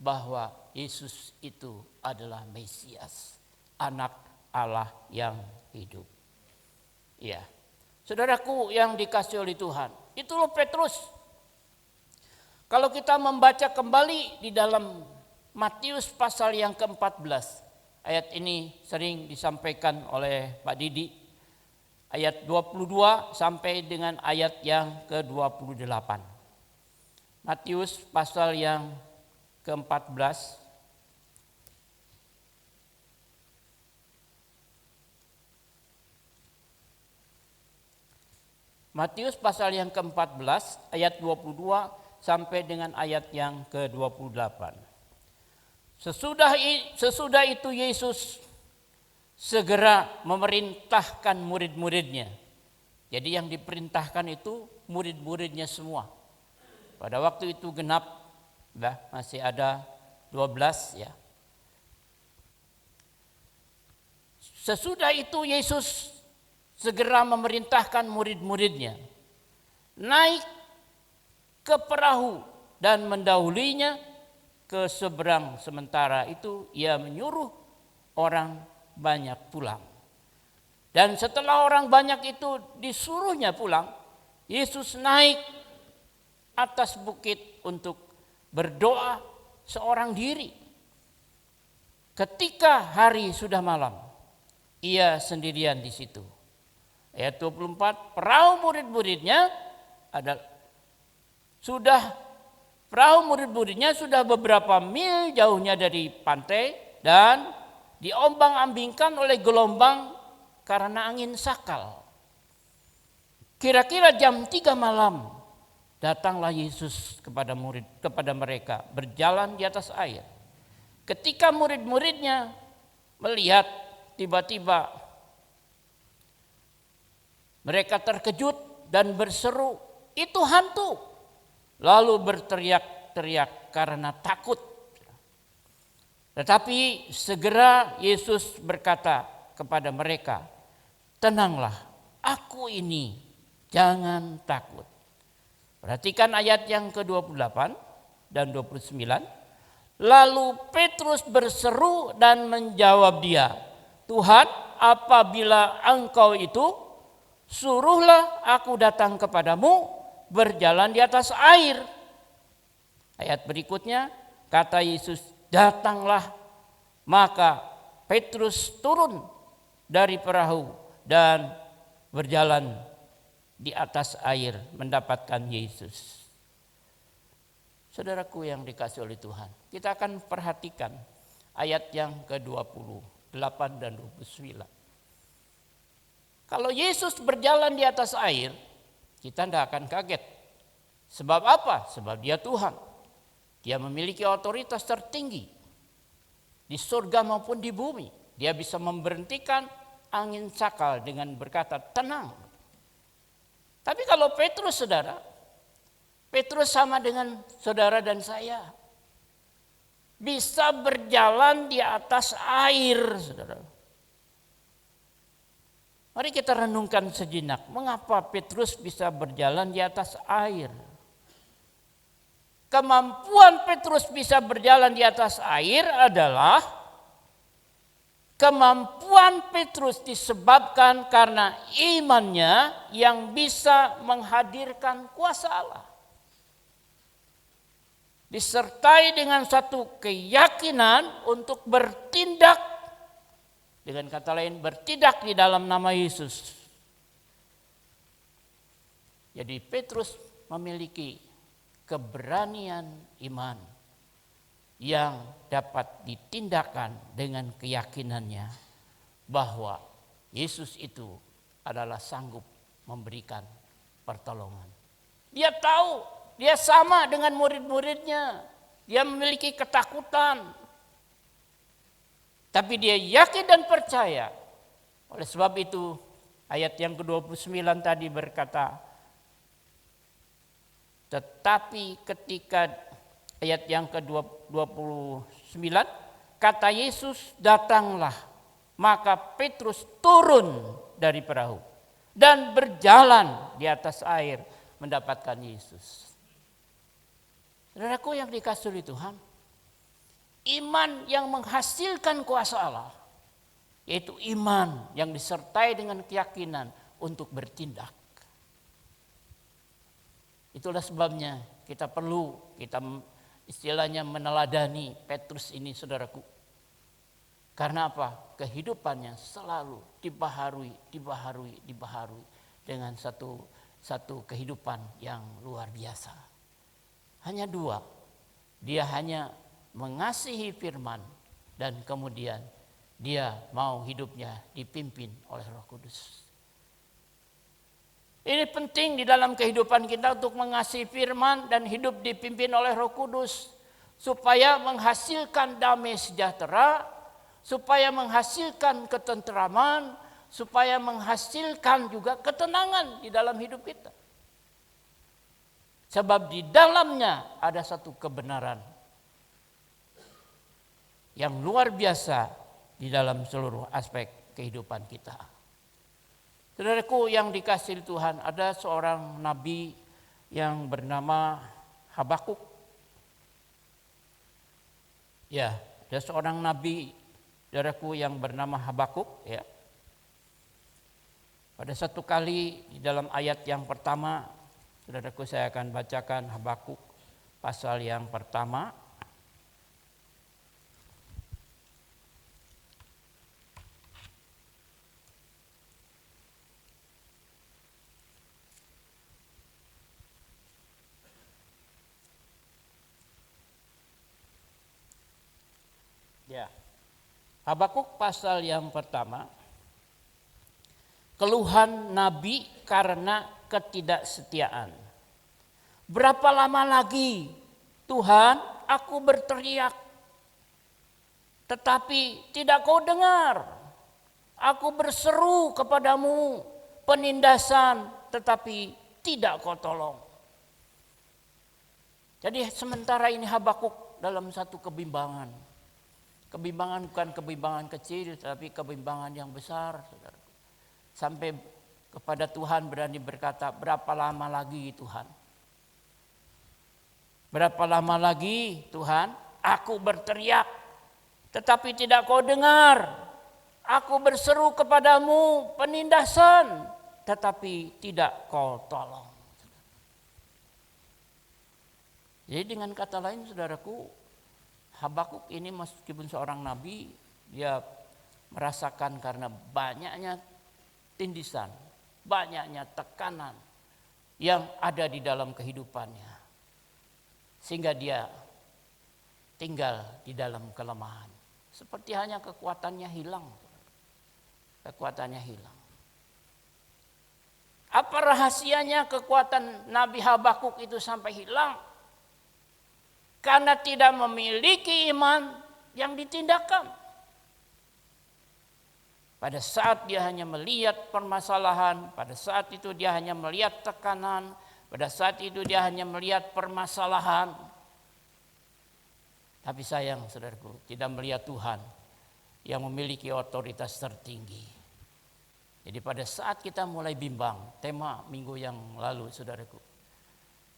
bahwa Yesus itu adalah Mesias, anak Allah yang hidup. Ya, saudaraku yang dikasihi oleh Tuhan, itulah Petrus. Kalau kita membaca kembali di dalam Matius pasal yang ke-14, ayat ini sering disampaikan oleh Pak Didi, ayat 22 sampai dengan ayat yang ke-28. Matius pasal yang ke-14 Matius pasal yang ke-14 ayat 22 sampai dengan ayat yang ke-28. Sesudah itu Yesus segera memerintahkan murid-muridnya. Jadi yang diperintahkan itu murid-muridnya semua. Pada waktu itu genap, masih ada 12 ya. Sesudah itu Yesus segera memerintahkan murid-muridnya naik ke perahu dan mendahulinya ke seberang. Sementara itu ia menyuruh orang banyak pulang. Dan setelah orang banyak itu disuruhnya pulang, Yesus naik atas bukit untuk berdoa seorang diri. Ketika hari sudah malam, ia sendirian di situ. Ayat 24, perahu murid-muridnya sudah beberapa mil jauhnya dari pantai dan diombang-ambingkan oleh gelombang karena angin sakal. Kira-kira jam 3 malam datanglah Yesus kepada mereka berjalan di atas air. Ketika murid-muridnya melihat, tiba-tiba mereka terkejut dan berseru, "Itu hantu!" Lalu berteriak-teriak karena takut. Tetapi segera Yesus berkata kepada mereka, "Tenanglah, aku ini, jangan takut." Perhatikan ayat yang ke-28 dan 29. Lalu Petrus berseru dan menjawab dia, "Tuhan, apabila engkau itu, suruhlah aku datang kepadamu berjalan di atas air." Ayat berikutnya kata Yesus, "Datanglah." Maka Petrus turun dari perahu dan berjalan di atas air mendapatkan Yesus. Saudaraku yang dikasihi oleh Tuhan, kita akan perhatikan ayat yang ke-28 dan 29. Kalau Yesus berjalan di atas air, kita tidak akan kaget. Sebab apa? Sebab dia Tuhan. Dia memiliki otoritas tertinggi di surga maupun di bumi. Dia bisa memberhentikan angin sakal dengan berkata tenang. Tapi kalau Petrus, saudara, Petrus sama dengan saudara dan saya. Bisa berjalan di atas air, saudara. Mari kita renungkan sejenak, mengapa Petrus bisa berjalan di atas air? Kemampuan Petrus bisa berjalan di atas air adalah kemampuan Petrus disebabkan karena imannya yang bisa menghadirkan kuasa Allah. Disertai dengan satu keyakinan untuk bertindak. Dengan kata lain, bertindak di dalam nama Yesus. Jadi Petrus memiliki keberanian iman yang dapat ditindakkan dengan keyakinannya bahwa Yesus itu adalah sanggup memberikan pertolongan. Dia tahu, dia sama dengan murid-muridnya. Dia memiliki ketakutan. Tapi dia yakin dan percaya. Oleh sebab itu ayat yang ke-29 tadi berkata, tetapi ketika ayat yang ke-29 kata Yesus, datanglah. Maka Petrus turun dari perahu dan berjalan di atas air mendapatkan Yesus. Saudaraku yang dikasihi oleh Tuhan, iman yang menghasilkan kuasa Allah, yaitu iman yang disertai dengan keyakinan untuk bertindak. Itulah sebabnya kita perlu, istilahnya meneladani Petrus ini, saudaraku. Karena apa? Kehidupannya selalu dibaharui dengan satu kehidupan yang luar biasa. Hanya dua, dia hanya mengasihi firman dan kemudian dia mau hidupnya dipimpin oleh Roh Kudus. Ini penting di dalam kehidupan kita untuk mengasihi firman dan hidup dipimpin oleh Roh Kudus supaya menghasilkan damai sejahtera, supaya menghasilkan ketenteraman, supaya menghasilkan juga ketenangan di dalam hidup kita. Sebab di dalamnya ada satu kebenaran yang luar biasa di dalam seluruh aspek kehidupan kita. Saudaraku yang dikasihi Tuhan, ada seorang nabi yang bernama Habakuk. Ya, ada seorang nabi, saudaraku, yang bernama Habakuk. Ya. Pada satu kali di dalam ayat yang pertama, saudaraku, saya akan bacakan Habakuk pasal yang pertama. Ya. Habakuk pasal yang pertama. Keluhan nabi karena ketidaksetiaan. Berapa lama lagi Tuhan aku berteriak, tetapi tidak kau dengar. Aku berseru kepadamu penindasan, tetapi tidak kau tolong. Jadi sementara ini Habakuk dalam satu kebimbangan. Kebimbangan bukan kebimbangan kecil, tapi kebimbangan yang besar. Saudara. Sampai kepada Tuhan berani berkata, berapa lama lagi Tuhan? Berapa lama lagi Tuhan? Aku berteriak, tetapi tidak kau dengar. Aku berseru kepadamu penindasan, tetapi tidak kau tolong. Jadi dengan kata lain, saudaraku, Habakuk ini meskipun seorang nabi, dia merasakan karena banyaknya tindisan, banyaknya tekanan yang ada di dalam kehidupannya. Sehingga dia tinggal di dalam kelemahan. Seperti hanya kekuatannya hilang. Kekuatannya hilang. Apa rahasianya kekuatan Nabi Habakuk itu sampai hilang? Karena tidak memiliki iman yang ditindakkan. Pada saat dia hanya melihat permasalahan, pada saat itu dia hanya melihat tekanan, pada saat itu dia hanya melihat permasalahan. Tapi sayang saudaraku, tidak melihat Tuhan yang memiliki otoritas tertinggi. Jadi pada saat kita mulai bimbang, tema minggu yang lalu saudaraku,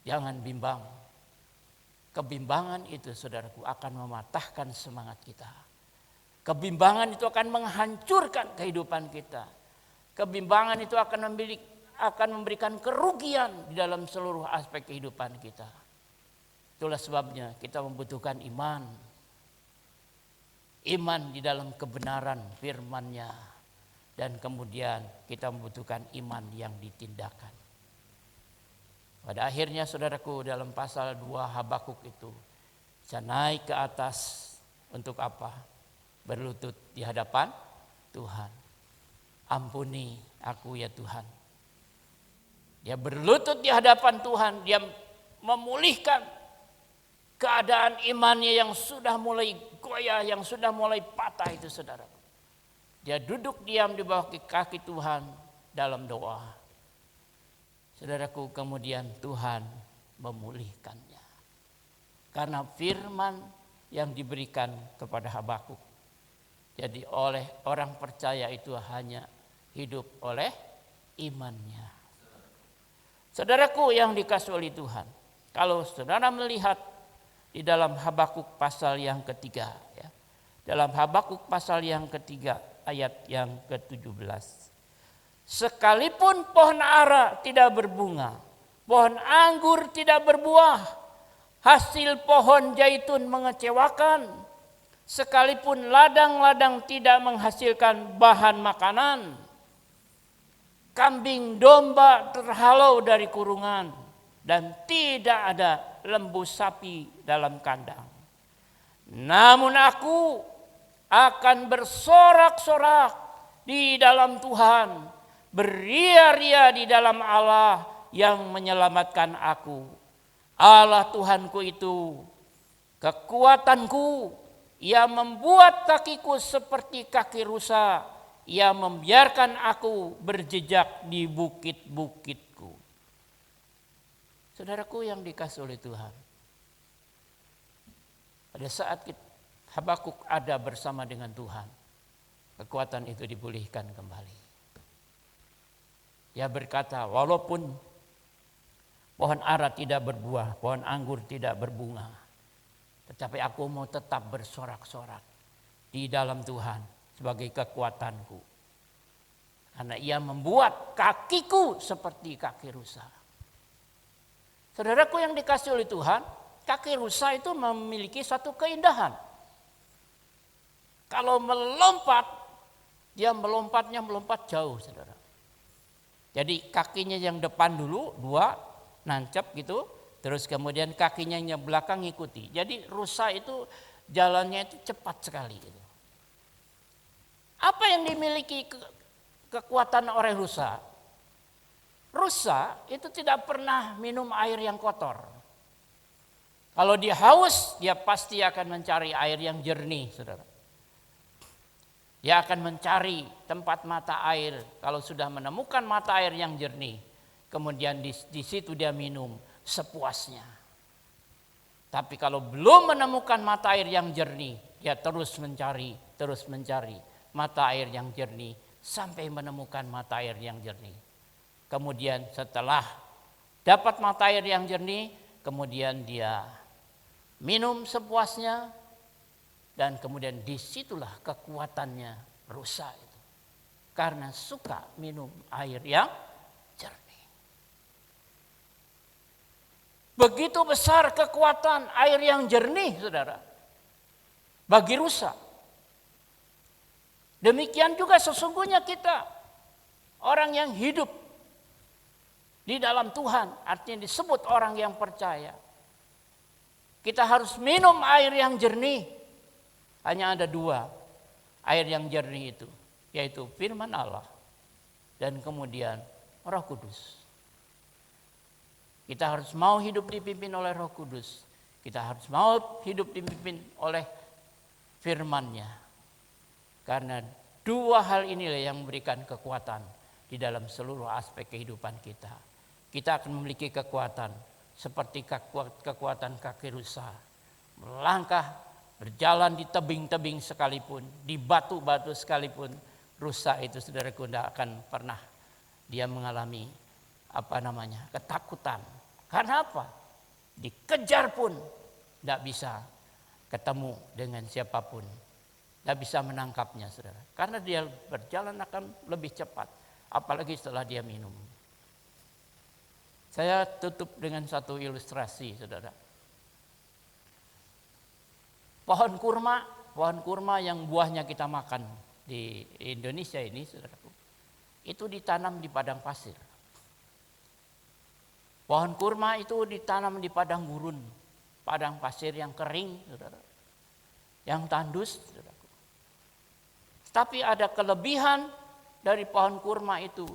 jangan bimbang. Kebimbangan itu saudaraku akan mematahkan semangat kita. Kebimbangan itu akan menghancurkan kehidupan kita. Kebimbangan itu akan memberikan kerugian di dalam seluruh aspek kehidupan kita. Itulah sebabnya kita membutuhkan iman. Iman di dalam kebenaran firman-Nya. Dan kemudian kita membutuhkan iman yang ditindakkan. Pada akhirnya saudaraku dalam pasal 2 Habakuk itu bisa naik ke atas untuk apa? Berlutut di hadapan Tuhan. Ampuni aku ya Tuhan. Dia berlutut di hadapan Tuhan, dia memulihkan keadaan imannya yang sudah mulai goyah, yang sudah mulai patah itu saudara. Dia duduk diam di bawah kaki Tuhan dalam doa. Saudaraku, kemudian Tuhan memulihkannya. Karena firman yang diberikan kepada Habakuk. Jadi oleh orang percaya itu hanya hidup oleh imannya. Saudaraku yang dikasihi oleh Tuhan. Kalau saudara melihat di dalam Habakuk pasal yang ketiga. Ya, dalam Habakuk pasal yang ketiga ayat yang ke-17. Sekalipun pohon ara tidak berbunga, pohon anggur tidak berbuah, hasil pohon zaitun mengecewakan, sekalipun ladang-ladang tidak menghasilkan bahan makanan, kambing domba terhalau dari kurungan, dan tidak ada lembu sapi dalam kandang. Namun aku akan bersorak-sorak di dalam Tuhan, beria-ria di dalam Allah yang menyelamatkan aku. Allah Tuhanku itu kekuatanku, Ia membuat kakiku seperti kaki rusa, Ia membiarkan aku berjejak di bukit-bukitku. Saudaraku yang dikasihi oleh Tuhan, pada saat Habakuk ada bersama dengan Tuhan, kekuatan itu dipulihkan kembali. Dia berkata, walaupun pohon ara tidak berbuah, pohon anggur tidak berbunga, tetapi aku mau tetap bersorak-sorak di dalam Tuhan sebagai kekuatanku. Karena Ia membuat kakiku seperti kaki rusa. Saudaraku yang dikasihi oleh Tuhan, kaki rusa itu memiliki satu keindahan. Kalau melompat, dia melompat jauh, saudara. Jadi kakinya yang depan dulu, 2, nancep gitu. Terus kemudian kakinya yang belakang ngikuti. Jadi rusa itu jalannya itu cepat sekali. Gitu. Apa yang dimiliki kekuatan oleh rusa? Rusa itu tidak pernah minum air yang kotor. Kalau dia haus, dia pasti akan mencari air yang jernih, saudara. Dia akan mencari tempat mata air. Kalau sudah menemukan mata air yang jernih, kemudian di situ dia minum sepuasnya. Tapi kalau belum menemukan mata air yang jernih, dia terus mencari mata air yang jernih sampai menemukan mata air yang jernih. Kemudian setelah dapat mata air yang jernih, kemudian dia minum sepuasnya. Dan kemudian disitulah kekuatannya rusa itu. Karena suka minum air yang jernih. Begitu besar kekuatan air yang jernih, saudara. Bagi rusa. Demikian juga sesungguhnya kita. Orang yang hidup di dalam Tuhan. Artinya disebut orang yang percaya. Kita harus minum air yang jernih. Hanya ada 2 air yang jernih itu, yaitu firman Allah dan kemudian Roh Kudus. Kita harus mau hidup dipimpin oleh Roh Kudus. Kita harus mau hidup dipimpin oleh firman-Nya. Karena dua hal inilah yang memberikan kekuatan di dalam seluruh aspek kehidupan kita. Kita akan memiliki kekuatan seperti kekuatan kaki rusa. Melangkah, berjalan di tebing-tebing sekalipun, di batu-batu sekalipun, rusa itu saudaraku tidak akan pernah dia mengalami ketakutan. Karena apa? Dikejar pun tidak bisa ketemu dengan siapapun. Tidak bisa menangkapnya, saudara. Karena dia berjalan akan lebih cepat. Apalagi setelah dia minum. Saya tutup dengan satu ilustrasi, saudara. Pohon kurma yang buahnya kita makan di Indonesia ini, saudaraku, itu ditanam di padang pasir. Pohon kurma itu ditanam di padang gurun, padang pasir yang kering, saudara, yang tandus, saudaraku. Tapi ada kelebihan dari pohon kurma itu,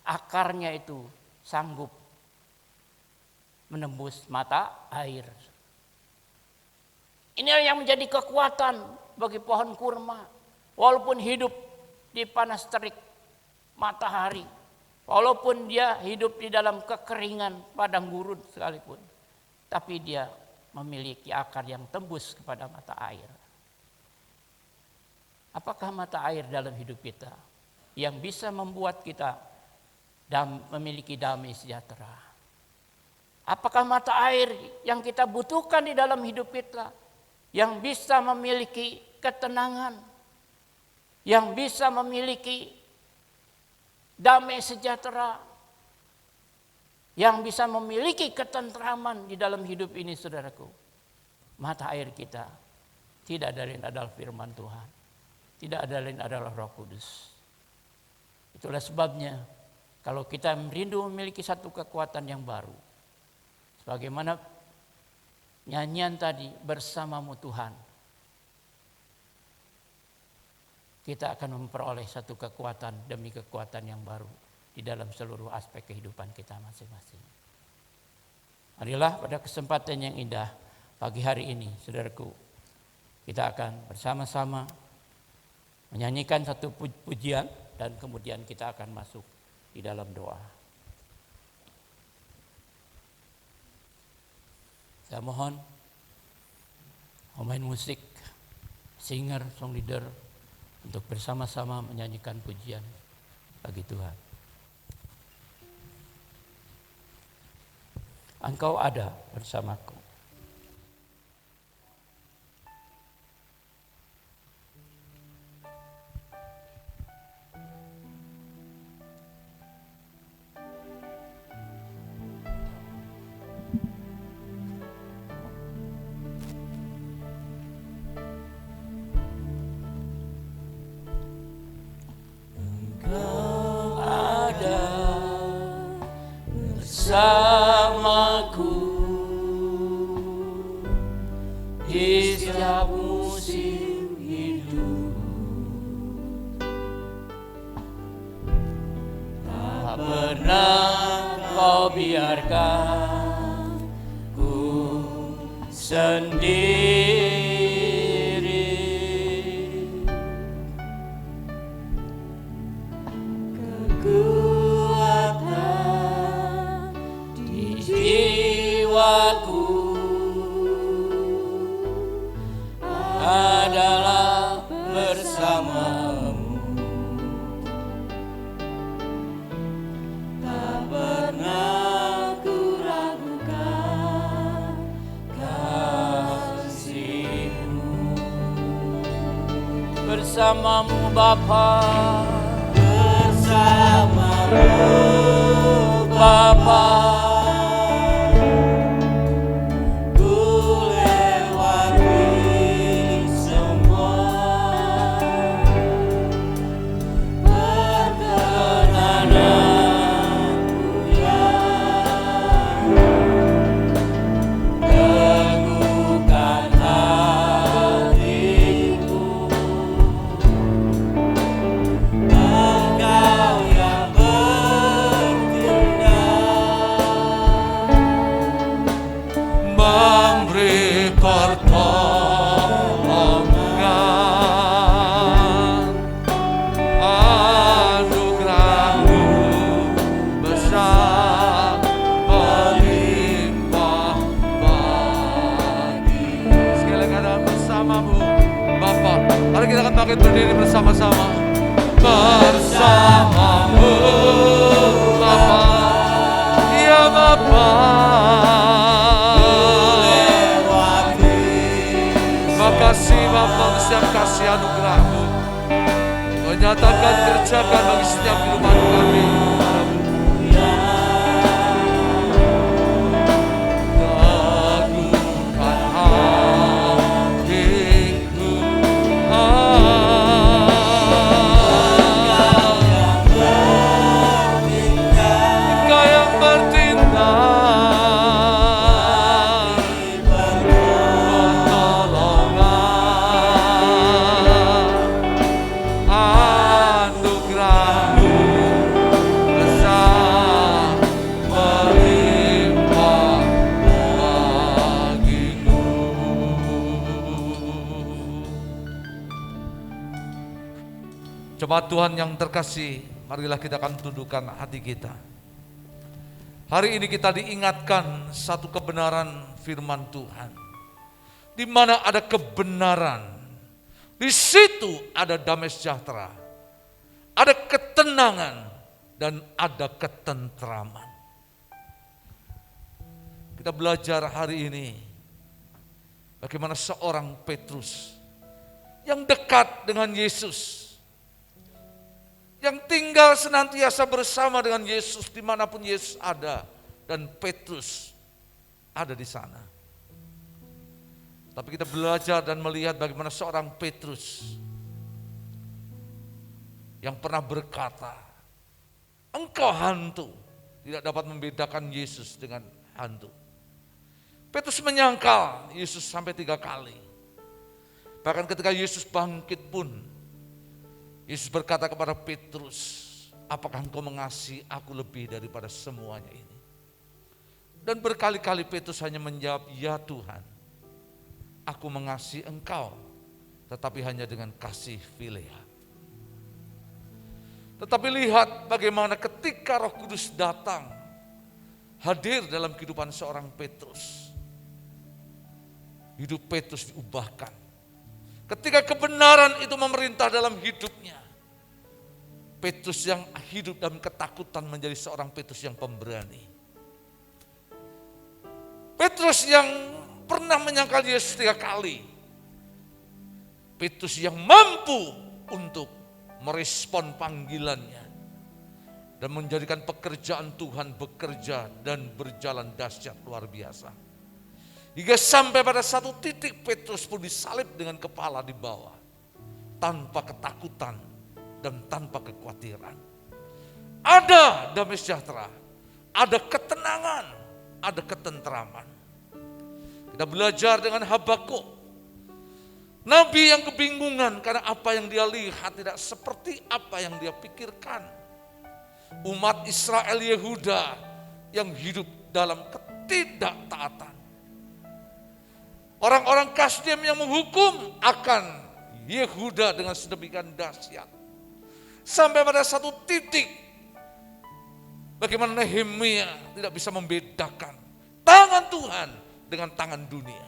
akarnya itu sanggup menembus mata air. Inilah yang menjadi kekuatan bagi pohon kurma. Walaupun hidup di panas terik matahari, walaupun dia hidup di dalam kekeringan padang gurun sekalipun, tapi dia memiliki akar yang tembus kepada mata air. Apakah mata air dalam hidup kita yang bisa membuat kita memiliki damai sejahtera? Apakah mata air yang kita butuhkan di dalam hidup kita yang bisa memiliki ketenangan, yang bisa memiliki damai sejahtera, yang bisa memiliki ketentraman di dalam hidup ini, saudaraku? Mata air kita tidak ada lain adalah firman Tuhan, tidak ada lain adalah Roh Kudus. Itulah sebabnya kalau kita merindu memiliki satu kekuatan yang baru, sebagaimana nyanyian tadi, bersamamu Tuhan, kita akan memperoleh satu kekuatan demi kekuatan yang baru di dalam seluruh aspek kehidupan kita masing-masing. Marilah pada kesempatan yang indah pagi hari ini, saudaraku, kita akan bersama-sama menyanyikan satu pujian dan kemudian kita akan masuk di dalam doa. Saya mohon pemain musik, singer, song leader untuk bersama-sama menyanyikan pujian bagi Tuhan. Engkau ada bersamaku. Bersamaku di setiap musim hidup, tak pernah kau biarkan ku sendiri. Jiwaku adalah bersamamu, tak pernah ku ragukan kasih-Mu. Bersamamu Bapa, bersamamu Bapa, Engkau yang berkuasa bangkit berdiri bersama-sama. Bersamamu Bapa, ya Bapa. Terima kasih Bapa untuk setiap kasih anugerah-Mu. Menyatakan kerjakan bagi setiap kehidupan kami. Jemaat Tuhan yang terkasih, marilah kita akan tundukkan hati kita. Hari ini kita diingatkan satu kebenaran firman Tuhan. Di mana ada kebenaran, di situ ada damai sejahtera, ada ketenangan, dan ada ketentraman. Kita belajar hari ini bagaimana seorang Petrus yang dekat dengan Yesus, yang tinggal senantiasa bersama dengan Yesus dimanapun Yesus ada, dan Petrus ada di sana. Tapi kita belajar dan melihat bagaimana seorang Petrus yang pernah berkata, engkau hantu, tidak dapat membedakan Yesus dengan hantu. Petrus menyangkal Yesus sampai 3 kali. Bahkan ketika Yesus bangkit pun, Yesus berkata kepada Petrus, apakah engkau mengasihi aku lebih daripada semuanya ini? Dan berkali-kali Petrus hanya menjawab, ya Tuhan, aku mengasihi engkau, tetapi hanya dengan kasih filea. Tetapi lihat bagaimana ketika Roh Kudus datang, hadir dalam kehidupan seorang Petrus, hidup Petrus diubahkan. Ketika kebenaran itu memerintah dalam hidupnya, Petrus yang hidup dalam ketakutan menjadi seorang Petrus yang pemberani. Petrus yang pernah menyangkal Yesus 3 kali. Petrus yang mampu untuk merespon panggilannya dan menjadikan pekerjaan Tuhan bekerja dan berjalan dahsyat luar biasa. Hingga sampai pada satu titik Petrus pun disalib dengan kepala di bawah, tanpa ketakutan dan tanpa kekhawatiran. Ada damai sejahtera, ada ketenangan, ada ketentraman. Kita belajar dengan Habakuk, nabi yang kebingungan karena apa yang dia lihat tidak seperti apa yang dia pikirkan. Umat Israel Yehuda yang hidup dalam ketidaktaatan. Orang-orang Kasdim yang menghukum akan Yehuda dengan sedemikian dahsyat. Sampai pada satu titik, bagaimana Nehemia tidak bisa membedakan tangan Tuhan dengan tangan dunia.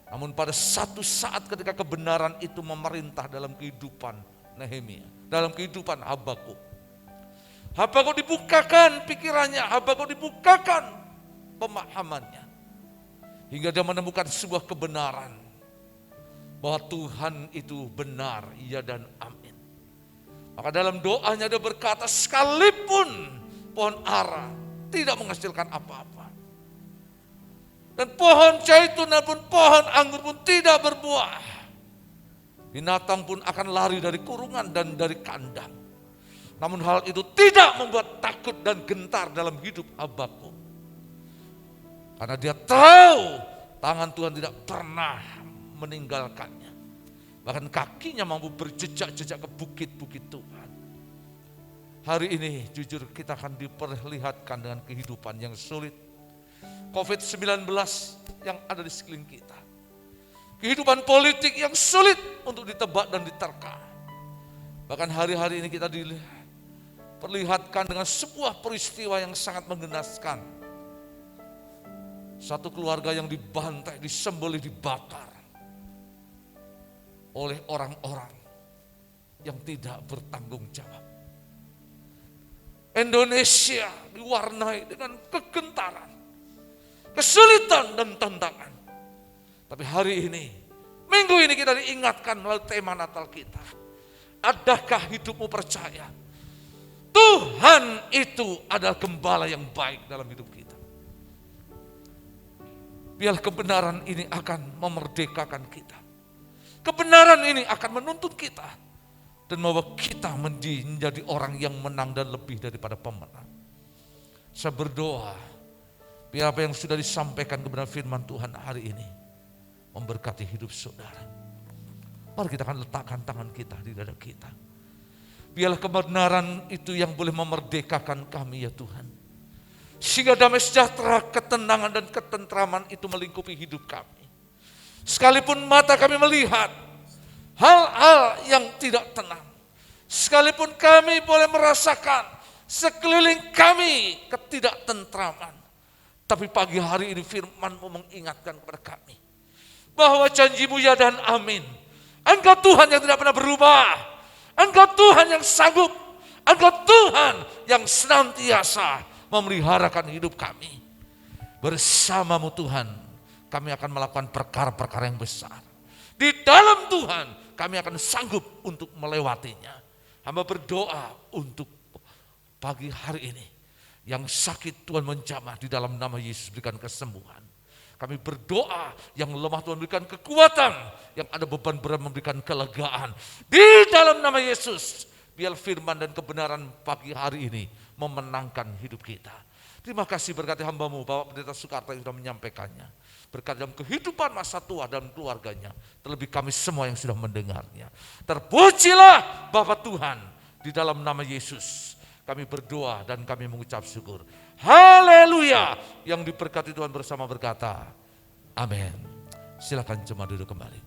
Namun pada satu saat ketika kebenaran itu memerintah dalam kehidupan Nehemia, dalam kehidupan Habakuk. Habakuk dibukakan pikirannya, Habakuk dibukakan pemahamannya. Hingga dia menemukan sebuah kebenaran bahwa Tuhan itu benar, iya dan amin. Maka dalam doanya dia berkata, sekalipun pohon ara tidak menghasilkan apa-apa, dan pohon zaitun pun pohon anggur pun tidak berbuah, binatang pun akan lari dari kurungan dan dari kandang. Namun hal itu tidak membuat takut dan gentar dalam hidup Habakuk. Karena dia tahu tangan Tuhan tidak pernah meninggalkannya. Bahkan kakinya mampu berjejak-jejak ke bukit-bukit Tuhan. Hari ini jujur kita akan diperlihatkan dengan kehidupan yang sulit. COVID-19 yang ada di sekeliling kita. Kehidupan politik yang sulit untuk ditebak dan diterka. Bahkan hari-hari ini kita diperlihatkan dengan sebuah peristiwa yang sangat menggenaskan. Satu keluarga yang dibantai, disembelih, dibakar oleh orang-orang yang tidak bertanggung jawab. Indonesia diwarnai dengan kegentaran, kesulitan dan tantangan. Tapi hari ini, minggu ini kita diingatkan melalui tema Natal kita. Adakah hidupmu percaya Tuhan itu adalah gembala yang baik dalam hidup kita? Biar kebenaran ini akan memerdekakan kita. Kebenaran ini akan menuntun kita dan membawa kita menjadi orang yang menang dan lebih daripada pemenang. Saya berdoa, biar apa yang sudah disampaikan kebenaran firman Tuhan hari ini memberkati hidup saudara. Mari kita akan letakkan tangan kita di dada kita. Biarlah kebenaran itu yang boleh memerdekakan kami ya Tuhan. Sehingga damai sejahtera, ketenangan dan ketentraman itu melingkupi hidup kami. Sekalipun mata kami melihat hal-hal yang tidak tenang, sekalipun kami boleh merasakan sekeliling kami ketidaktentraman, tapi pagi hari ini firman-Mu mengingatkan kepada kami bahwa janji-Mu ya dan amin. Engkau Tuhan yang tidak pernah berubah, Engkau Tuhan yang sanggup, Engkau Tuhan yang senantiasa memeliharakan hidup kami. Bersama-Mu Tuhan, kami akan melakukan perkara-perkara yang besar. Di dalam Tuhan, kami akan sanggup untuk melewatinya. Hamba berdoa untuk pagi hari ini, yang sakit Tuhan menjamah di dalam nama Yesus berikan kesembuhan. Kami berdoa yang lemah Tuhan berikan kekuatan, yang ada beban berat memberikan kelegaan. Di dalam nama Yesus, biar firman dan kebenaran pagi hari ini memenangkan hidup kita. Terima kasih berkati hamba-Mu Bapak Pendeta Soekarta yang sudah menyampaikannya. Berkat dalam kehidupan masa tua dan keluarganya. Terlebih kami semua yang sudah mendengarnya. Terpujilah Bapa Tuhan di dalam nama Yesus. Kami berdoa dan kami mengucap syukur. Haleluya. Yang diberkati Tuhan bersama berkata, amin. Silakan jemaat duduk kembali.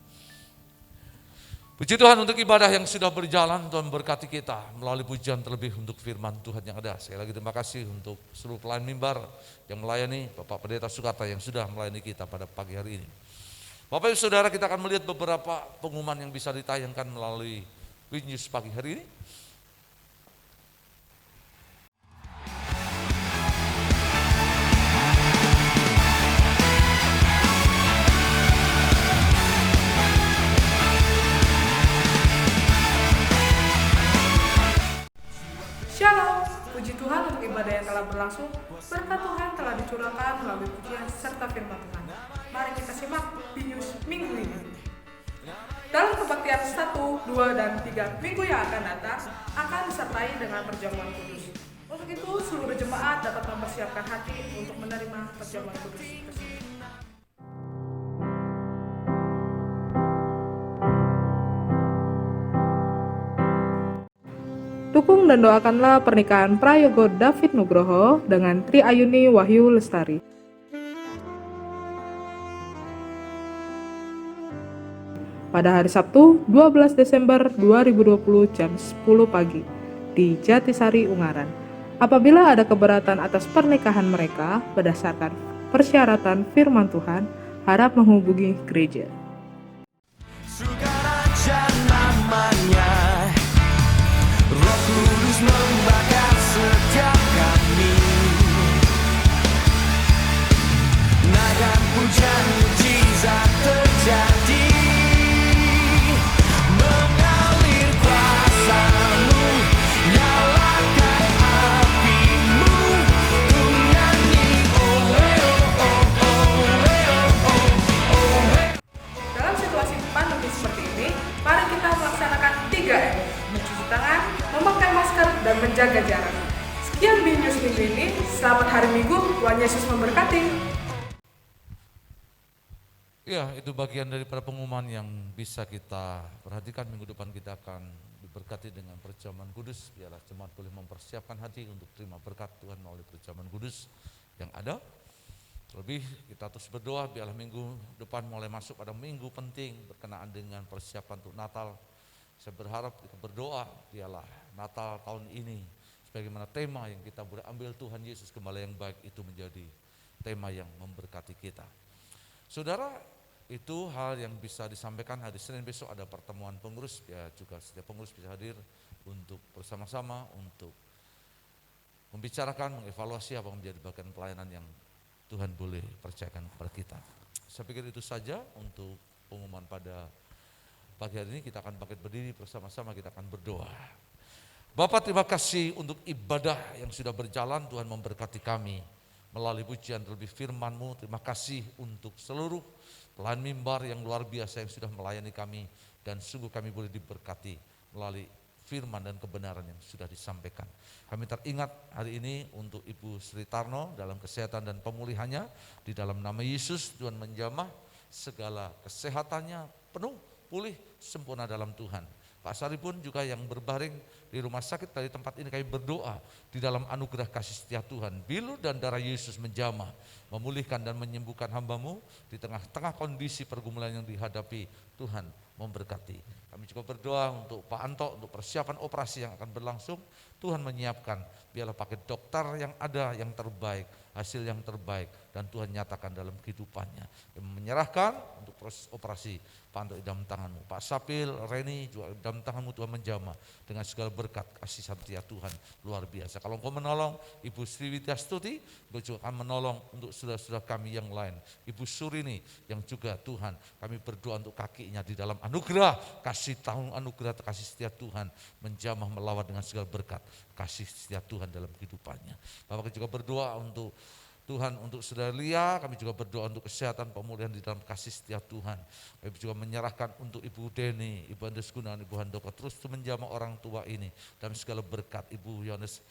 Puji Tuhan untuk ibadah yang sudah berjalan. Tuhan berkati kita melalui pujian terlebih untuk firman Tuhan yang ada. Sekali lagi terima kasih untuk seluruh pelayan mimbar yang melayani, Bapak Pendeta Soekarta yang sudah melayani kita pada pagi hari ini. Bapak Ibu Saudara, kita akan melihat beberapa pengumuman yang bisa ditayangkan melalui Win News pagi hari ini. Shalom, puji Tuhan untuk ibadah yang telah berlangsung. Berkat Tuhan telah dicurahkan melalui pujian serta firman Tuhan. Mari kita simak di news minggu ini. Dalam kebaktian 1, 2, dan 3 minggu yang akan datang akan disertai dengan perjamuan kudus. Untuk itu seluruh jemaat dapat mempersiapkan hati untuk menerima perjamuan kudus tersebut. Dukung dan doakanlah pernikahan Prayogo David Nugroho dengan Tri Ayuni Wahyu Lestari. Pada hari Sabtu, 12 Desember 2020 jam 10 pagi di Jatisari, Ungaran. Apabila ada keberatan atas pernikahan mereka berdasarkan persyaratan firman Tuhan, harap menghubungi gereja. Surga raja namanya, Roh Kudus membakar setiap kami. Naikkan pujian, mujizat terjadi. Mengalir kuasa-Mu, nyalakan api-Mu. Ku nyanyi, oh, oh, oh. Dalam situasi pandemi seperti ini, mari kita melaksanakan 3M. Mencuci tangan, memakai masker, dan menjaga jarak. Sekian di News minggu ini. Selamat hari Minggu, Tuhan Yesus memberkati. Ya, itu bagian daripada pengumuman yang bisa kita perhatikan. Minggu depan kita akan diberkati dengan perjamuan kudus. Biarlah jemaat boleh mempersiapkan hati untuk terima berkat Tuhan melalui perjamuan kudus yang ada. Terlebih kita terus berdoa biarlah minggu depan mulai masuk pada minggu penting berkenaan dengan persiapan untuk Natal. Saya berharap kita berdoa biarlah Natal tahun ini sebagaimana tema yang kita boleh ambil Tuhan Yesus Gembala yang baik itu menjadi tema yang memberkati kita. Saudara, Itu hal yang bisa disampaikan. Hari Senin besok ada pertemuan pengurus, ya juga setiap pengurus bisa hadir untuk bersama-sama untuk membicarakan, mengevaluasi apa yang menjadi bagian pelayanan yang Tuhan boleh percayakan kepada kita. Saya pikir itu saja untuk pengumuman pada pagi hari ini. Kita akan bangkit berdiri bersama-sama, kita akan berdoa. Bapak, terima kasih untuk ibadah yang sudah berjalan. Tuhan memberkati kami melalui pujian terlebih firman-Mu. Terima kasih untuk seluruh pelayan mimbar yang luar biasa yang sudah melayani kami, dan sungguh kami boleh diberkati melalui firman dan kebenaran yang sudah disampaikan. Kami teringat hari ini untuk Ibu Sri Tarno dalam kesehatan dan pemulihannya. Di dalam nama Yesus Tuhan menjamah segala kesehatannya, penuh, pulih, sempurna dalam Tuhan. Pak Sari pun juga yang berbaring di rumah sakit, dari tempat ini kami berdoa di dalam anugerah kasih setia Tuhan. Bilur dan darah Yesus menjamah, memulihkan dan menyembuhkan hamba-Mu di tengah-tengah kondisi pergumulan yang dihadapi. Tuhan memberkati. Kami juga berdoa untuk Pak Anto, untuk persiapan operasi yang akan berlangsung. Tuhan menyiapkan, biarlah pakai dokter yang ada yang terbaik, hasil yang terbaik, dan Tuhan nyatakan dalam kehidupannya. Kami menyerahkan untuk proses operasi Pak Anto di dalam tangan-Mu. Pak Sapil, Reni juga di dalam tangan-Mu. Tuhan menjamah dengan segala berkat kasih setia Tuhan luar biasa. Kalau Engkau menolong Ibu Sri Widyastuti, Engkau juga akan menolong untuk saudara-saudara kami yang lain. Ibu Surini yang juga Tuhan, kami berdoa untuk kakinya di dalam anugerah kasih tahun, anugerah kasih setia Tuhan menjamah melawat dengan segala berkat kasih setia Tuhan dalam kehidupannya. Bapak juga berdoa untuk Tuhan, untuk saudara Lia, kami juga berdoa untuk kesehatan, pemulihan di dalam kasih setia Tuhan. Kami juga menyerahkan untuk Ibu Deni, Ibu Andes Gunawan, Ibu Handoko, terus menjamah orang tua ini dalam segala berkat. Ibu Yohanes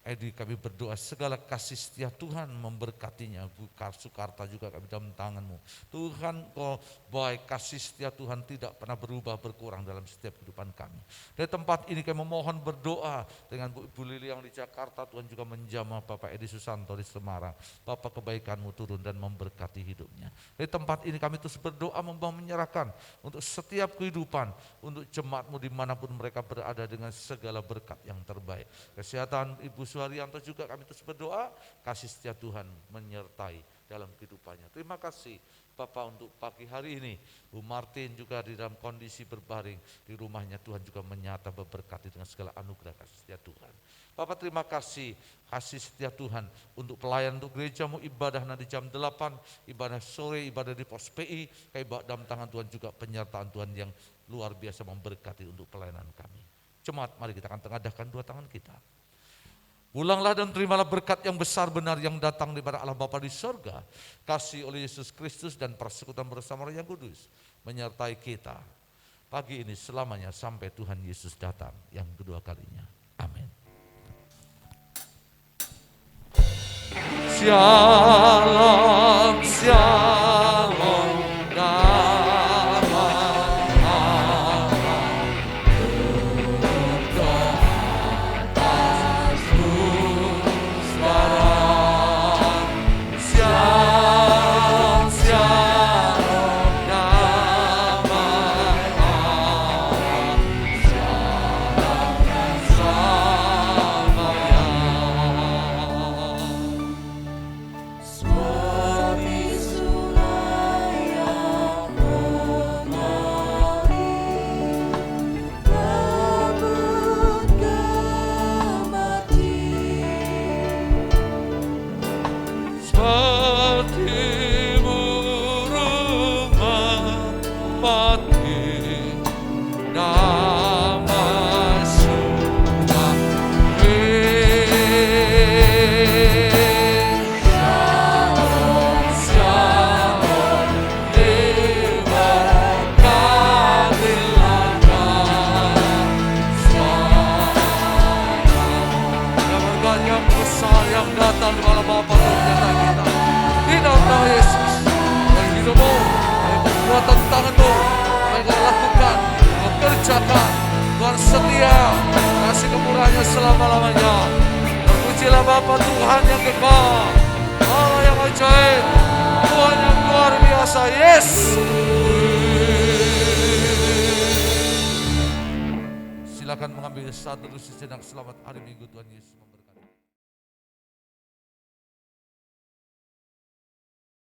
Edi, kami berdoa segala kasih setia Tuhan memberkatinya. Bu Sukarta juga kami dalam tangan-Mu. Tuhan, Kau baik, kasih setia Tuhan tidak pernah berubah, berkurang dalam setiap kehidupan kami. Dari tempat ini kami memohon berdoa dengan Ibu Lili yang di Jakarta. Tuhan juga menjamah Bapak Edi Susanto di Semarang. Bapak, kebaikan-Mu turun dan memberkati hidupnya. Dari tempat ini kami terus berdoa, menyerahkan untuk setiap kehidupan, untuk jemaat-Mu dimanapun mereka berada dengan segala berkat yang terbaik. Kesehatan Ibu Suharyanto juga kami terus berdoa, kasih setia Tuhan menyertai dalam kehidupannya. Terima kasih Bapak untuk pagi hari ini. Bu Martin juga di dalam kondisi berbaring di rumahnya, Tuhan juga menyata memberkati dengan segala anugerah kasih setia Tuhan. Bapak, terima kasih setia Tuhan untuk pelayan, untuk gereja-Mu ibadah nanti jam 8, ibadah sore, ibadah di pos PI, kami bawa dalam tangan Tuhan juga penyertaan Tuhan yang luar biasa memberkati untuk pelayanan kami. Jemaat, mari kita akan tengadahkan dua tangan kita. Pulanglah dan terimalah berkat yang besar benar yang datang daripada Allah Bapa di sorga, kasih oleh Yesus Kristus dan persekutuan bersama Roh yang Kudus menyertai kita pagi ini selamanya sampai Tuhan Yesus datang yang kedua kalinya. Amin. Shalom, shalom, Tuhan setia, kasih kemurahan-Nya selama-lamanya. Terpujilah Bapa Tuhan yang kekal, Allah yang ajaib, Tuhan yang luar biasa. Yes. Silakan mengambil satu sejenak. Selamat hari Minggu Tuhan Yesus.